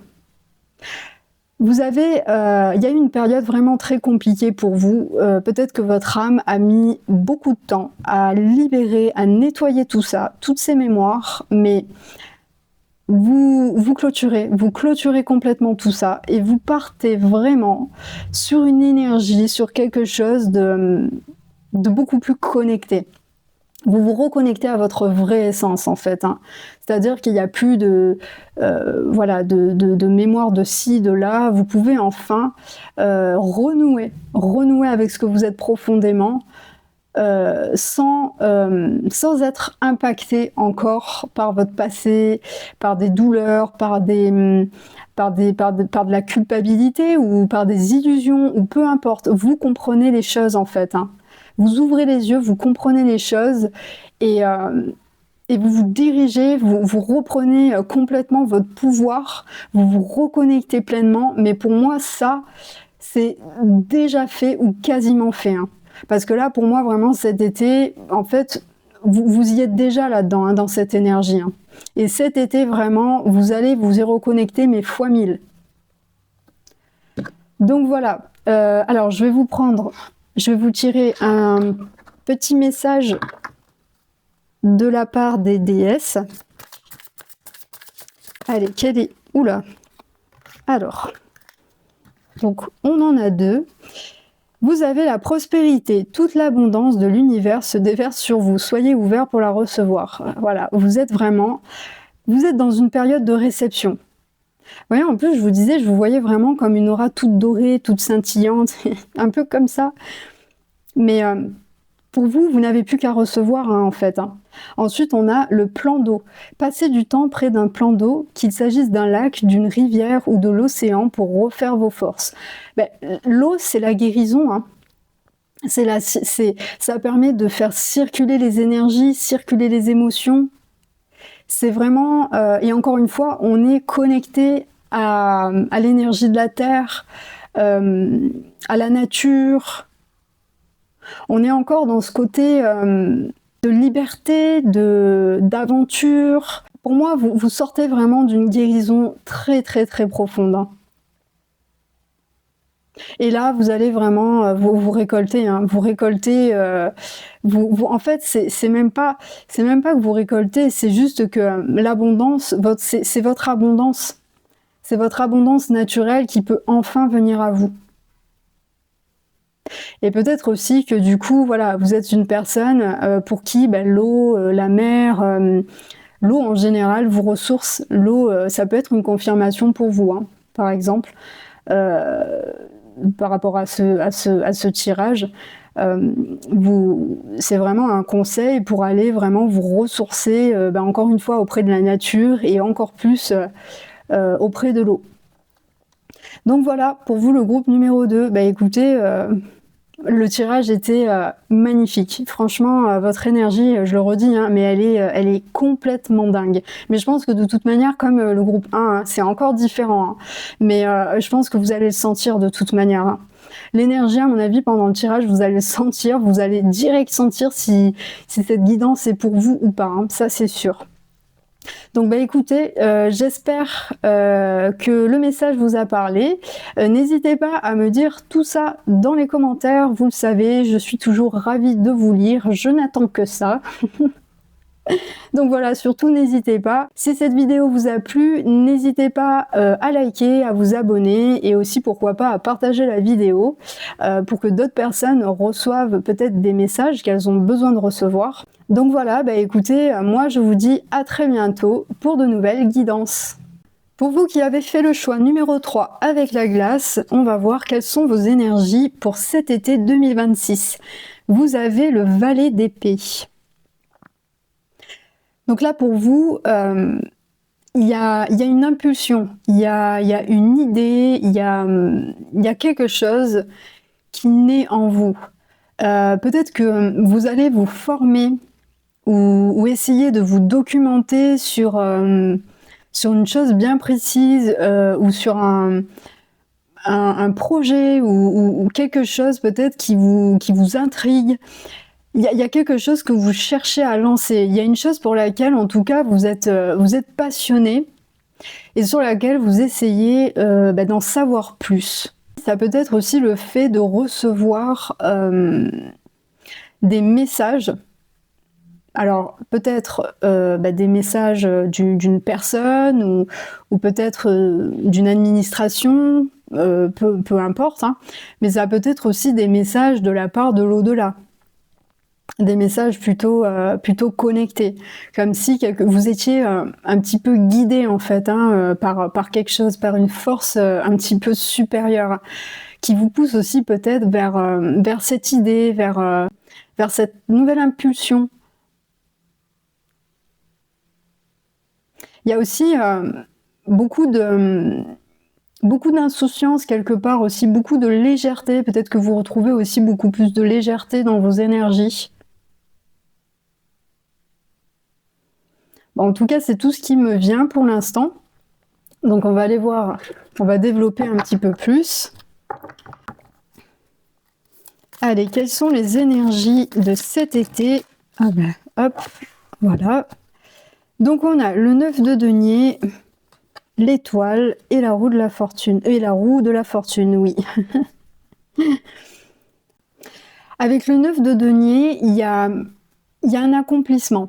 Il y a eu une période vraiment très compliquée pour vous. Peut-être que votre âme a mis beaucoup de temps à libérer, à nettoyer tout ça, toutes ces mémoires, mais vous clôturez complètement tout ça et vous partez vraiment sur une énergie, sur quelque chose de beaucoup plus connecté. Vous vous reconnectez à votre vraie essence en fait. Hein. C'est-à-dire qu'il n'y a plus de mémoire de ci, de là. Vous pouvez enfin renouer avec ce que vous êtes profondément sans être impacté encore par votre passé, par des douleurs, par de la culpabilité ou par des illusions ou peu importe. Vous comprenez les choses en fait. Hein. Vous ouvrez les yeux, vous comprenez les choses et vous vous dirigez, vous reprenez complètement votre pouvoir, vous vous reconnectez pleinement. Mais pour moi, ça, c'est déjà fait ou quasiment fait. Hein. Parce que là, pour moi, vraiment, cet été, en fait, vous y êtes déjà là-dedans, hein, dans cette énergie. Hein. Et cet été, vraiment, vous allez vous y reconnecter, mais fois 1000. Donc voilà. Alors, je vais vous tirer un petit message de la part des déesses. Allez, quel est... Oula. Alors. Donc, on en a 2. Vous avez la prospérité. Toute l'abondance de l'univers se déverse sur vous. Soyez ouverts pour la recevoir. Voilà, vous êtes dans une période de réception. Vous voyez, en plus, je vous disais, je vous voyais vraiment comme une aura toute dorée, toute scintillante, un peu comme ça. Mais pour vous, vous n'avez plus qu'à recevoir, hein, en fait. Hein. Ensuite, on a le plan d'eau. Passez du temps près d'un plan d'eau, qu'il s'agisse d'un lac, d'une rivière ou de l'océan, pour refaire vos forces. Ben, l'eau, c'est la guérison. Hein. Ça permet de faire circuler les énergies, circuler les émotions. C'est vraiment... et encore une fois, on est connecté à l'énergie de la Terre, à la nature. On est encore dans ce côté de liberté, d'aventure. Pour moi, vous sortez vraiment d'une guérison très très très profonde. Hein. Et là, vous allez vraiment vous récolter. Hein. Vous récoltez. En fait, c'est même pas que vous récoltez. C'est juste que l'abondance, c'est votre abondance. C'est votre abondance naturelle qui peut enfin venir à vous. Et peut-être aussi que du coup, voilà, vous êtes une personne pour qui l'eau, la mer, l'eau en général, vos ressources, l'eau, ça peut être une confirmation pour vous, hein, par exemple, par rapport à ce tirage. C'est vraiment un conseil pour aller vraiment vous ressourcer, encore une fois, auprès de la nature et encore plus auprès de l'eau. Donc voilà, pour vous, le groupe numéro 2, écoutez... Le tirage était magnifique. Franchement, votre énergie, je le redis, hein, mais elle est complètement dingue. Mais je pense que de toute manière, comme le groupe 1, hein, c'est encore différent. Hein, mais je pense que vous allez le sentir de toute manière. Hein. L'énergie, à mon avis, pendant le tirage, vous allez le sentir. Vous allez direct sentir si cette guidance est pour vous ou pas. Hein, ça, c'est sûr. Donc bah écoutez, j'espère que le message vous a parlé. N'hésitez pas à me dire tout ça dans les commentaires. Vous le savez, je suis toujours ravie de vous lire. Je n'attends que ça. Donc voilà, surtout n'hésitez pas. Si cette vidéo vous a plu, n'hésitez pas à liker, à vous abonner et aussi pourquoi pas à partager la vidéo pour que d'autres personnes reçoivent peut-être des messages qu'elles ont besoin de recevoir. Donc voilà, bah écoutez, moi je vous dis à très bientôt pour de nouvelles guidances. Pour vous qui avez fait le choix numéro 3 avec la glace, on va voir quelles sont vos énergies pour cet été 2026. Vous avez le valet d'épée. Donc là, pour vous, il y a une impulsion, il y a une idée, il y a quelque chose qui naît en vous. Peut-être que vous allez vous former ou essayer de vous documenter sur une chose bien précise ou sur un projet ou quelque chose peut-être qui vous intrigue. Il y a quelque chose que vous cherchez à lancer. Il y a une chose pour laquelle, en tout cas, vous êtes passionné et sur laquelle vous essayez d'en savoir plus. Ça peut être aussi le fait de recevoir des messages. Alors, peut-être des messages d'une personne ou peut-être d'une administration, peu importe, hein, mais ça peut être aussi des messages de la part de l'au-delà. Des messages plutôt connectés, comme si vous étiez un petit peu guidé en fait par quelque chose, par une force un petit peu supérieure, qui vous pousse aussi peut-être vers cette idée, vers cette nouvelle impulsion. Il y a aussi beaucoup d'insouciance quelque part aussi, beaucoup de légèreté, peut-être que vous retrouvez aussi beaucoup plus de légèreté dans vos énergies. En tout cas, c'est tout ce qui me vient pour l'instant. Donc on va aller voir, on va développer un petit peu plus. Allez, quelles sont les énergies de cet été? Ah ben, hop, voilà. Donc on a le 9 de denier, l'étoile et la roue de la fortune. Et la roue de la fortune, oui. Avec le 9 de denier, il y a un accomplissement.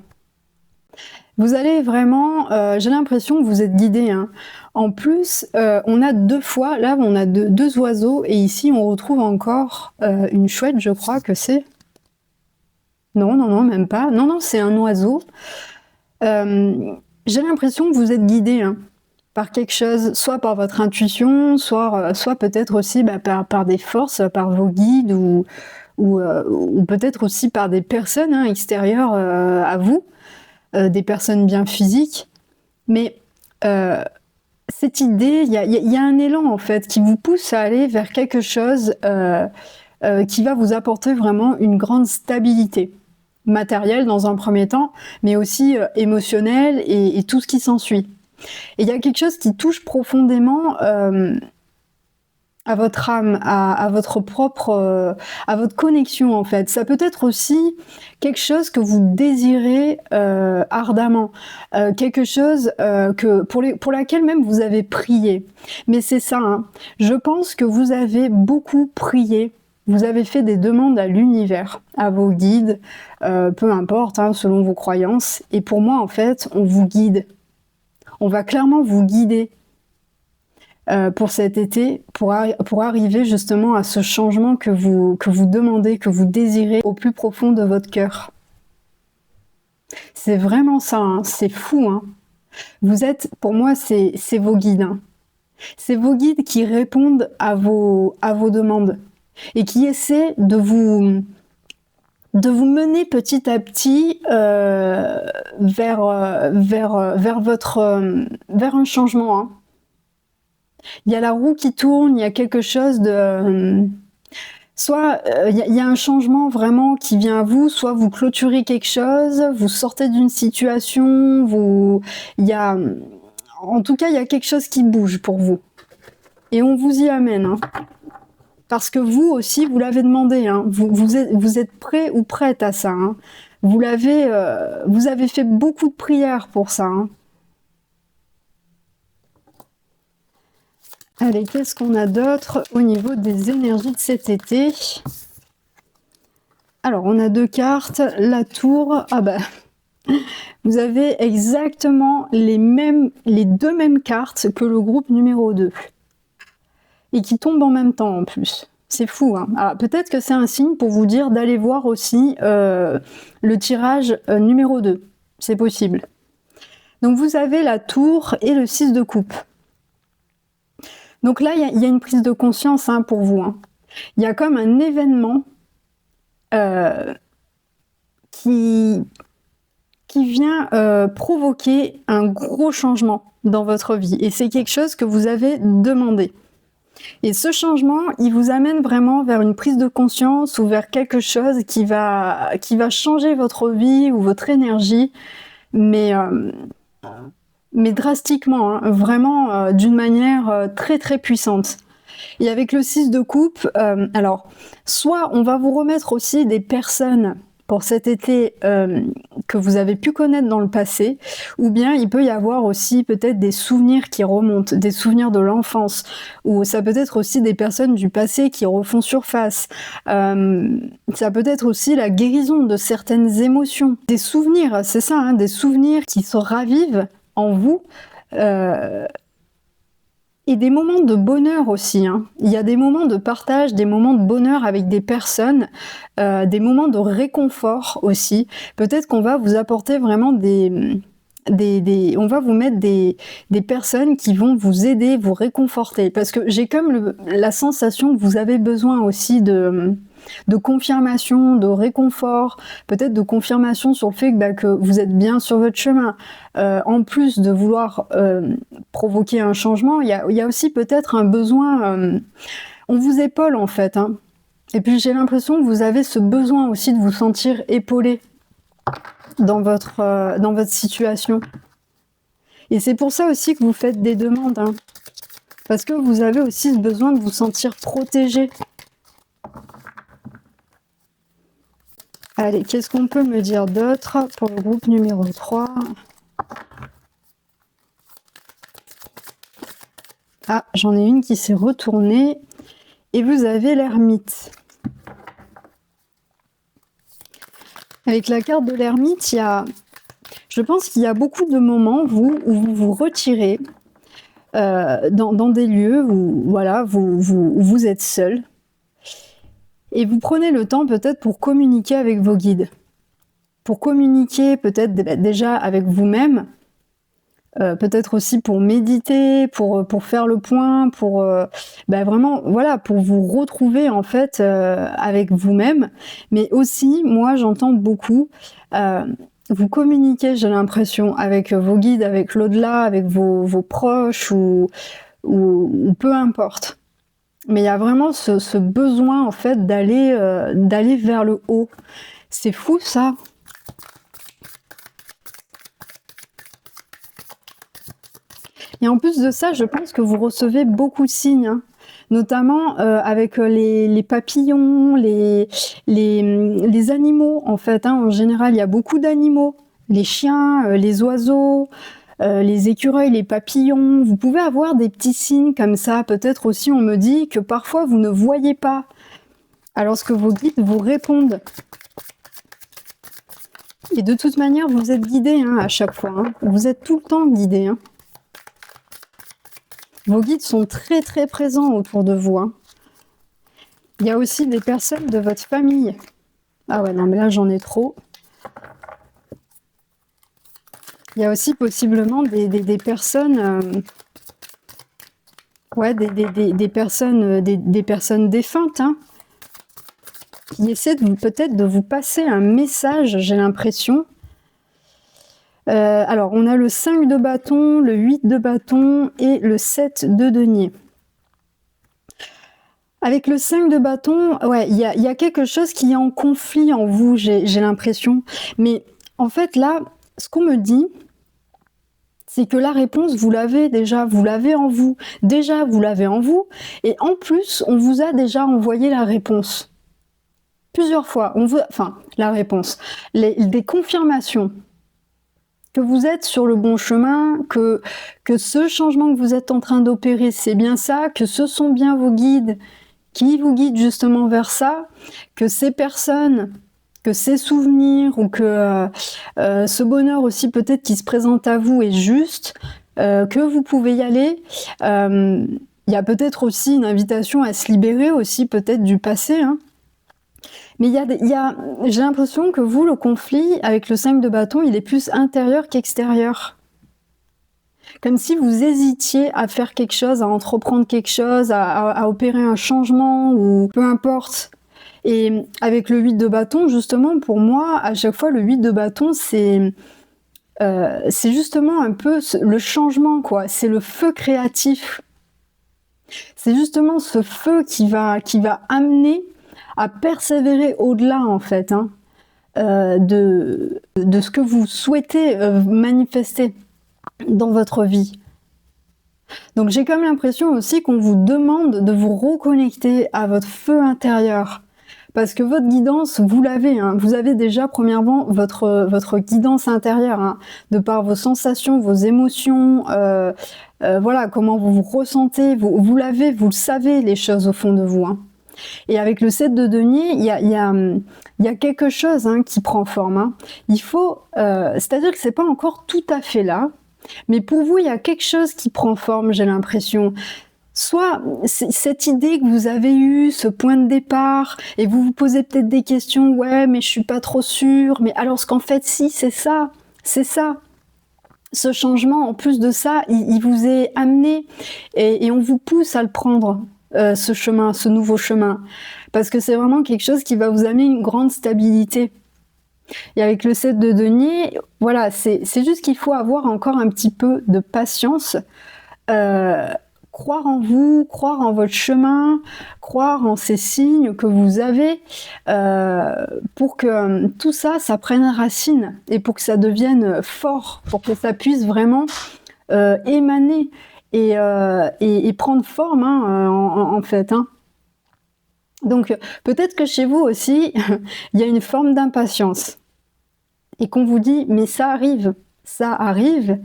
Vous allez vraiment, j'ai l'impression que vous êtes guidé. Hein. En plus, on a deux fois, là on a deux oiseaux, et ici on retrouve encore une chouette, je crois que c'est... Non, même pas. Non, c'est un oiseau. J'ai l'impression que vous êtes guidé hein, par quelque chose, soit par votre intuition, soit peut-être aussi par des forces, par vos guides, ou peut-être aussi par des personnes extérieures à vous. Des personnes bien physiques, mais cette idée, il y a un élan en fait qui vous pousse à aller vers quelque chose qui va vous apporter vraiment une grande stabilité matérielle dans un premier temps, mais aussi émotionnelle et tout ce qui s'ensuit. Et il y a quelque chose qui touche profondément à votre âme, à votre propre, à votre connexion en fait. Ça peut être aussi quelque chose que vous désirez ardemment, quelque chose pour laquelle même vous avez prié. Mais c'est ça, hein. Je pense que vous avez beaucoup prié. Vous avez fait des demandes à l'univers, à vos guides, peu importe, hein, selon vos croyances. Et pour moi, en fait, on vous guide. On va clairement vous guider pour cet été, pour arriver justement à ce changement que vous demandez, que vous désirez au plus profond de votre cœur. C'est vraiment ça, hein, c'est fou. Hein. Vous êtes, pour moi, c'est vos guides. Hein. C'est vos guides qui répondent à vos demandes et qui essaient de vous mener petit à petit vers un changement. Hein. Il y a la roue qui tourne, il y a quelque chose de... soit il y a un changement vraiment qui vient à vous, soit vous clôturez quelque chose, vous sortez d'une situation, en tout cas, il y a quelque chose qui bouge pour vous. Et on vous y amène. Hein. Parce que vous aussi, vous l'avez demandé. Hein. Vous êtes prêt ou prête à ça. Hein. Vous avez fait beaucoup de prières pour ça. Hein. Allez, qu'est-ce qu'on a d'autre au niveau des énergies de cet été? Alors, on a 2 cartes, la tour. Ah bah, vous avez exactement les 2 mêmes cartes que le groupe numéro 2. Et qui tombent en même temps en plus. C'est fou, hein. Alors, peut-être que c'est un signe pour vous dire d'aller voir aussi le tirage numéro 2. C'est possible. Donc vous avez la tour et le 6 de coupe. Donc là, il y a une prise de conscience hein, pour vous. Hein. Il y a comme un événement qui vient provoquer un gros changement dans votre vie. Et c'est quelque chose que vous avez demandé. Et ce changement, il vous amène vraiment vers une prise de conscience ou vers quelque chose qui va changer votre vie ou votre énergie, mais drastiquement, hein, vraiment d'une manière très très puissante. Et avec le 6 de coupe, alors, soit on va vous remettre aussi des personnes pour cet été que vous avez pu connaître dans le passé, ou bien il peut y avoir aussi peut-être des souvenirs qui remontent, des souvenirs de l'enfance, ou ça peut être aussi des personnes du passé qui refont surface. Ça peut être aussi la guérison de certaines émotions, des souvenirs, c'est ça, hein, des souvenirs qui se ravivent en vous. Et des moments de bonheur aussi. Hein. Il y a des moments de partage, des moments de bonheur avec des personnes, des moments de réconfort aussi. Peut-être qu'on va vous apporter vraiment on va vous mettre des personnes qui vont vous aider, vous réconforter. Parce que j'ai comme la sensation que vous avez besoin aussi de confirmation, de réconfort, peut-être de confirmation sur le fait que vous êtes bien sur votre chemin. En plus de vouloir provoquer un changement, il y a aussi peut-être un besoin... on vous épaule en fait. Hein. Et puis j'ai l'impression que vous avez ce besoin aussi de vous sentir épaulé dans votre situation. Et c'est pour ça aussi que vous faites des demandes. Hein. Parce que vous avez aussi ce besoin de vous sentir protégé. Allez, qu'est-ce qu'on peut me dire d'autre pour le groupe numéro 3? Ah, j'en ai une qui s'est retournée. Et vous avez l'ermite. Avec la carte de l'ermite, je pense qu'il y a beaucoup de moments, où vous vous retirez dans des lieux où voilà, vous êtes seul. Et vous prenez le temps peut-être pour communiquer avec vos guides. Pour communiquer peut-être déjà avec vous-même, peut-être aussi pour méditer, pour faire le point, pour vraiment voilà, pour vous retrouver en fait avec vous-même. Mais aussi, moi j'entends beaucoup, vous communiquez, j'ai l'impression, avec vos guides, avec l'au-delà, avec vos proches ou peu importe. Mais il y a vraiment ce besoin en fait d'aller vers le haut. C'est fou ça. Et en plus de ça, je pense que vous recevez beaucoup de signes, hein, notamment avec les papillons, les animaux en fait. Hein, en général, il y a beaucoup d'animaux, les chiens, les oiseaux, les écureuils, les papillons. Vous pouvez avoir des petits signes comme ça. Peut-être aussi, on me dit que parfois vous ne voyez pas, alors que vos guides vous répondent. Et de toute manière, vous êtes guidés hein, à chaque fois. Hein. Vous êtes tout le temps guidés. Hein. Vos guides sont très très présents autour de vous. Hein. Il y a aussi des personnes de votre famille. Ah ouais, non mais là j'en ai trop. Il y a aussi possiblement des personnes... ouais, des personnes défuntes, hein, qui essaient peut-être de vous passer un message, j'ai l'impression. Alors, on a le 5 de bâton, le 8 de bâton et le 7 de denier. Avec le 5 de bâton, ouais, il y a quelque chose qui est en conflit en vous, j'ai l'impression. Mais en fait, là, ce qu'on me dit, c'est que la réponse, vous l'avez déjà, vous l'avez en vous. Déjà, vous l'avez en vous. Et en plus, on vous a déjà envoyé la réponse. Plusieurs fois. La réponse. Des confirmations que vous êtes sur le bon chemin, que ce changement que vous êtes en train d'opérer, c'est bien ça, que ce sont bien vos guides qui vous guident justement vers ça, que ces personnes, que ces souvenirs ou que ce bonheur aussi peut-être qui se présente à vous est juste, que vous pouvez y aller. Il y a peut-être aussi une invitation à se libérer aussi peut-être du passé, hein. Mais j'ai l'impression que vous, le conflit avec le 5 de bâton, il est plus intérieur qu'extérieur. Comme si vous hésitiez à faire quelque chose, à entreprendre quelque chose, à opérer un changement ou peu importe. Et avec le 8 de bâton, justement, pour moi, à chaque fois, le 8 de bâton, c'est justement un peu le changement, quoi. C'est le feu créatif. C'est justement ce feu qui va amener à persévérer au-delà, en fait, hein, de ce que vous souhaitez manifester dans votre vie. Donc j'ai comme l'impression aussi qu'on vous demande de vous reconnecter à votre feu intérieur. Parce que votre guidance, vous l'avez, hein. Vous avez déjà premièrement votre guidance intérieure, hein, de par vos sensations, vos émotions, voilà, comment vous vous ressentez, vous l'avez, vous le savez, les choses au fond de vous, hein. Et avec le 7 de denier, il y a quelque chose, hein, qui prend forme, hein. Il faut, c'est-à-dire que c'est pas encore tout à fait là, mais pour vous, il y a quelque chose qui prend forme, j'ai l'impression. Soit cette idée que vous avez eue, ce point de départ, et vous vous posez peut-être des questions, ouais, mais je suis pas trop sûre, mais alors qu'en fait, si, c'est ça. Ce changement, en plus de ça, il vous est amené, et on vous pousse à le prendre, ce chemin, ce nouveau chemin, parce que c'est vraiment quelque chose qui va vous amener une grande stabilité. Et avec le 7 de denier, voilà, c'est juste qu'il faut avoir encore un petit peu de patience, croire en vous, croire en votre chemin, croire en ces signes que vous avez, pour que tout ça, ça prenne racine et pour que ça devienne fort, pour que ça puisse vraiment émaner et prendre forme, hein, en fait, hein. Donc peut-être que chez vous aussi, il y a une forme d'impatience et qu'on vous dit mais ça arrive,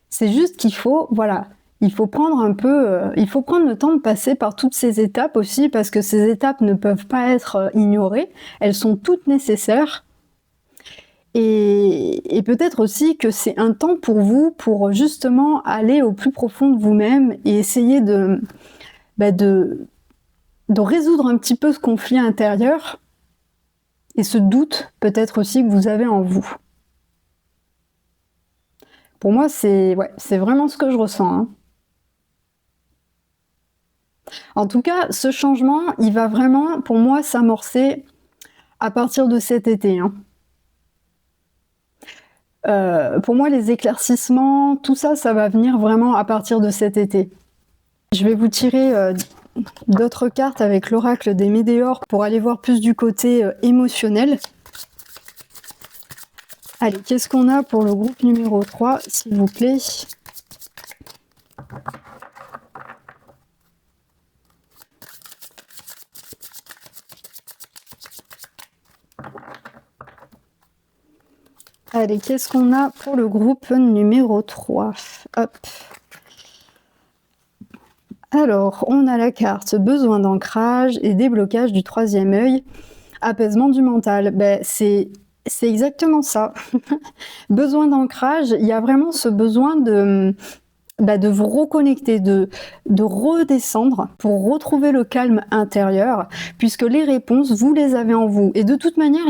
c'est juste qu'il faut, voilà, il faut prendre le temps de passer par toutes ces étapes aussi, parce que ces étapes ne peuvent pas être ignorées, elles sont toutes nécessaires. Et peut-être aussi que c'est un temps pour vous pour justement aller au plus profond de vous-même et essayer de résoudre un petit peu ce conflit intérieur et ce doute peut-être aussi que vous avez en vous. Pour moi, c'est vraiment ce que je ressens, hein. En tout cas, ce changement, il va vraiment, pour moi, s'amorcer à partir de cet été, hein. Pour moi, les éclaircissements, tout ça, ça va venir vraiment à partir de cet été. Je vais vous tirer d'autres cartes avec l'oracle des Médéors pour aller voir plus du côté émotionnel. Allez, qu'est-ce qu'on a pour le groupe numéro 3, s'il vous plaît? Allez, qu'est-ce qu'on a pour le groupe numéro 3? Hop. Alors, on a la carte besoin d'ancrage et déblocage du troisième œil, apaisement du mental. Ben, c'est exactement ça. Besoin d'ancrage, il y a vraiment ce besoin de vous reconnecter, de redescendre pour retrouver le calme intérieur, puisque les réponses, vous les avez en vous. Et de toute manière,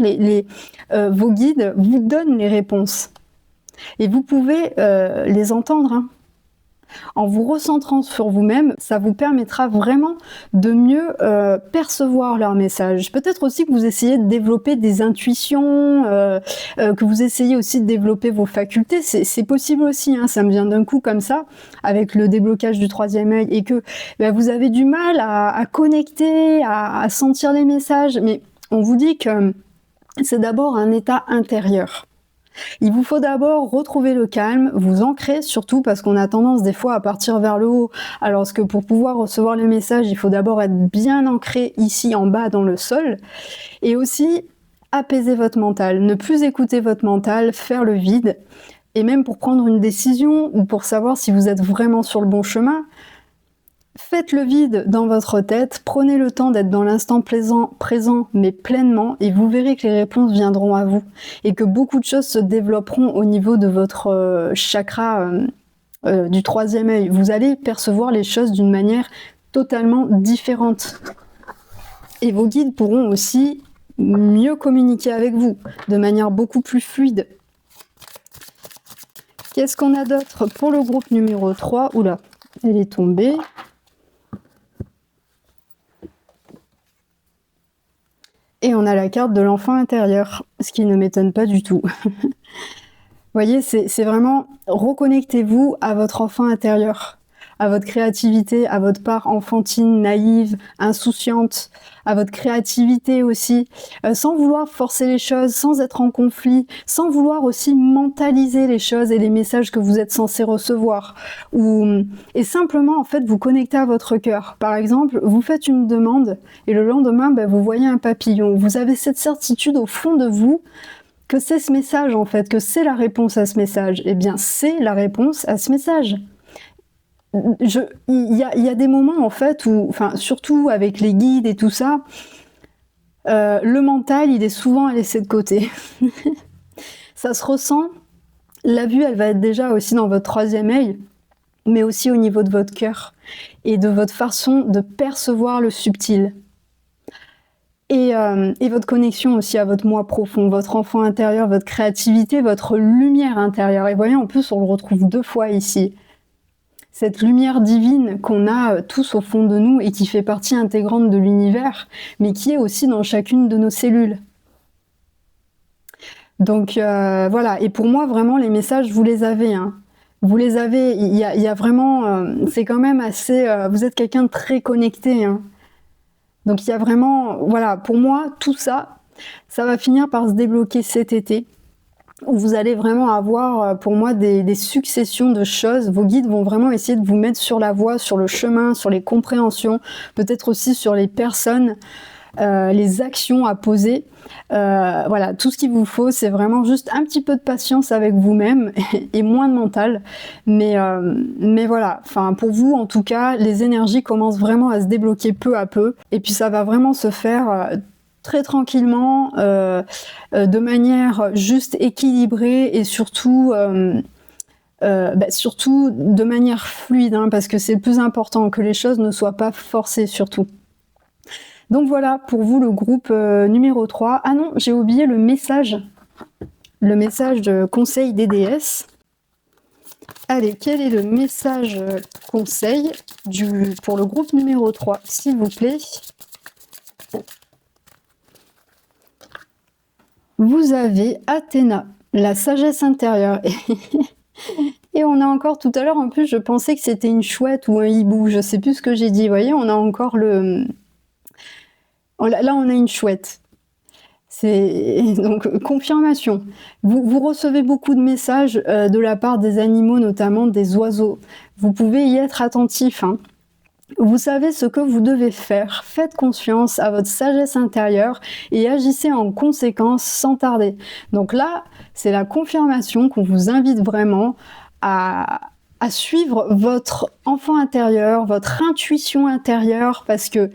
vos guides vous donnent les réponses. Et vous pouvez les entendre, hein. En vous recentrant sur vous-même, ça vous permettra vraiment de mieux percevoir leurs messages. Peut-être aussi que vous essayez de développer des intuitions, que vous essayez aussi de développer vos facultés. C'est possible aussi, hein, ça me vient d'un coup comme ça, avec le déblocage du troisième œil, et que vous avez du mal à connecter, à sentir les messages. Mais on vous dit que c'est d'abord un état intérieur. Il vous faut d'abord retrouver le calme, vous ancrer surtout, parce qu'on a tendance des fois à partir vers le haut, alors que pour pouvoir recevoir les messages, il faut d'abord être bien ancré ici en bas dans le sol, et aussi apaiser votre mental, ne plus écouter votre mental, faire le vide, Et même pour prendre une décision ou pour savoir si vous êtes vraiment sur le bon chemin, faites le vide dans votre tête, prenez le temps d'être dans l'instant présent, mais pleinement, et vous verrez que les réponses viendront à vous, et que beaucoup de choses se développeront au niveau de votre chakra du troisième œil. Vous allez percevoir les choses d'une manière totalement différente. Et vos guides pourront aussi mieux communiquer avec vous, de manière beaucoup plus fluide. Qu'est-ce qu'on a d'autre pour le groupe numéro 3 ? Oula, elle est tombée. Et on a la carte de l'enfant intérieur, ce qui ne m'étonne pas du tout. Vous voyez, c'est vraiment reconnectez-vous à votre enfant intérieur, à votre créativité, à votre part enfantine, naïve, insouciante, à votre créativité aussi, sans vouloir forcer les choses, sans être en conflit, sans vouloir aussi mentaliser les choses et les messages que vous êtes censés recevoir. Et simplement, en fait, vous connectez à votre cœur. Par exemple, vous faites une demande et le lendemain, vous voyez un papillon. Vous avez cette certitude au fond de vous que c'est ce message, en fait, que c'est la réponse à ce message. Eh bien, c'est la réponse à ce message. Il y a des moments, en fait, où, enfin, surtout avec les guides et tout ça, le mental, il est souvent à laisser de côté. Ça se ressent. La vue, elle va être déjà aussi dans votre troisième œil, mais aussi au niveau de votre cœur et de votre façon de percevoir le subtil. Et votre connexion aussi à votre moi profond, votre enfant intérieur, votre créativité, votre lumière intérieure. Et voyez, en plus, on le retrouve 2 fois ici. Cette lumière divine qu'on a tous au fond de nous et qui fait partie intégrante de l'univers, mais qui est aussi dans chacune de nos cellules. Donc voilà, et pour moi, vraiment, les messages, vous les avez. Hein. Vous les avez, il y a vraiment... c'est quand même assez... vous êtes quelqu'un de très connecté, hein. Donc il y a vraiment, voilà, pour moi, tout ça, ça va finir par se débloquer cet été, où vous allez vraiment avoir, pour moi, des successions de choses. Vos guides vont vraiment essayer de vous mettre sur la voie, sur le chemin, sur les compréhensions, peut-être aussi sur les personnes, les actions à poser. Voilà, tout ce qu'il vous faut, c'est vraiment juste un petit peu de patience avec vous-même et moins de mental. Mais voilà, enfin pour vous en tout cas, les énergies commencent vraiment à se débloquer peu à peu. Et puis ça va vraiment se faire très tranquillement, de manière juste équilibrée et surtout de manière fluide, hein, parce que c'est le plus important, que les choses ne soient pas forcées surtout. Donc voilà, pour vous, le groupe numéro 3. Ah non, j'ai oublié le message de conseil des déesses. Allez, quel est le message conseil pour le groupe numéro 3, s'il vous plaît? Vous avez Athéna, la sagesse intérieure. Et on a encore, tout à l'heure, en plus, je pensais que c'était une chouette ou un hibou. Je sais plus ce que j'ai dit. Vous voyez, on a encore le... Là, on a une chouette. C'est donc confirmation. Vous recevez beaucoup de messages de la part des animaux, notamment des oiseaux. Vous pouvez y être attentif, hein. Vous savez ce que vous devez faire. Faites confiance à votre sagesse intérieure et agissez en conséquence sans tarder. Donc là, c'est la confirmation qu'on vous invite vraiment à suivre votre enfant intérieur, votre intuition intérieure, parce que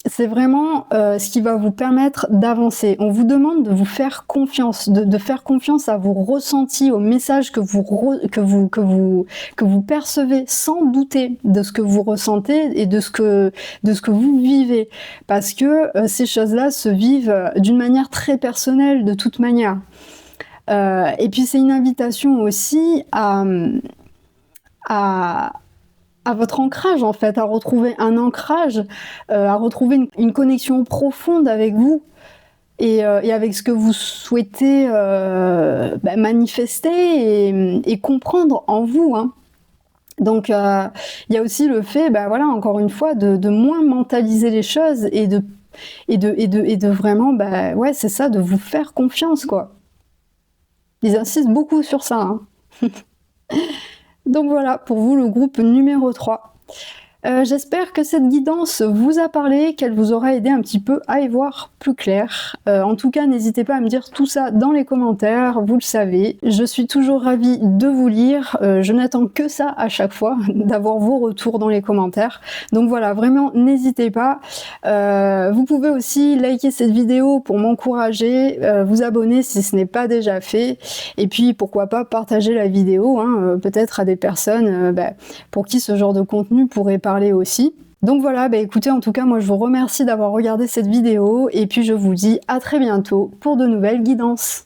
c'est vraiment ce qui va vous permettre d'avancer. On vous demande de vous faire confiance, de faire confiance à vos ressentis, aux messages que vous percevez sans douter de ce que vous ressentez et de ce que vous vivez. Parce que ces choses-là se vivent d'une manière très personnelle de toute manière. Et puis c'est une invitation aussi à votre ancrage, en fait, à retrouver un ancrage, à retrouver une connexion profonde avec vous et avec ce que vous souhaitez manifester et comprendre en vous, hein. Donc il y a aussi le fait, voilà, encore une fois, de moins mentaliser les choses et de vraiment, ouais, c'est ça, de vous faire confiance, quoi. Ils insistent beaucoup sur ça, hein. Donc voilà, pour vous, le groupe numéro 3. J'espère que cette guidance vous a parlé, qu'elle vous aura aidé un petit peu à y voir plus clair. En tout cas, n'hésitez pas à me dire tout ça dans les commentaires, vous le savez. Je suis toujours ravie de vous lire, je n'attends que ça à chaque fois, d'avoir vos retours dans les commentaires. Donc voilà, vraiment, n'hésitez pas. Vous pouvez aussi liker cette vidéo pour m'encourager, vous abonner si ce n'est pas déjà fait, et puis pourquoi pas partager la vidéo, hein, peut-être à des personnes pour qui ce genre de contenu pourrait parler aussi. Donc voilà, écoutez, en tout cas, moi je vous remercie d'avoir regardé cette vidéo et puis je vous dis à très bientôt pour de nouvelles guidances.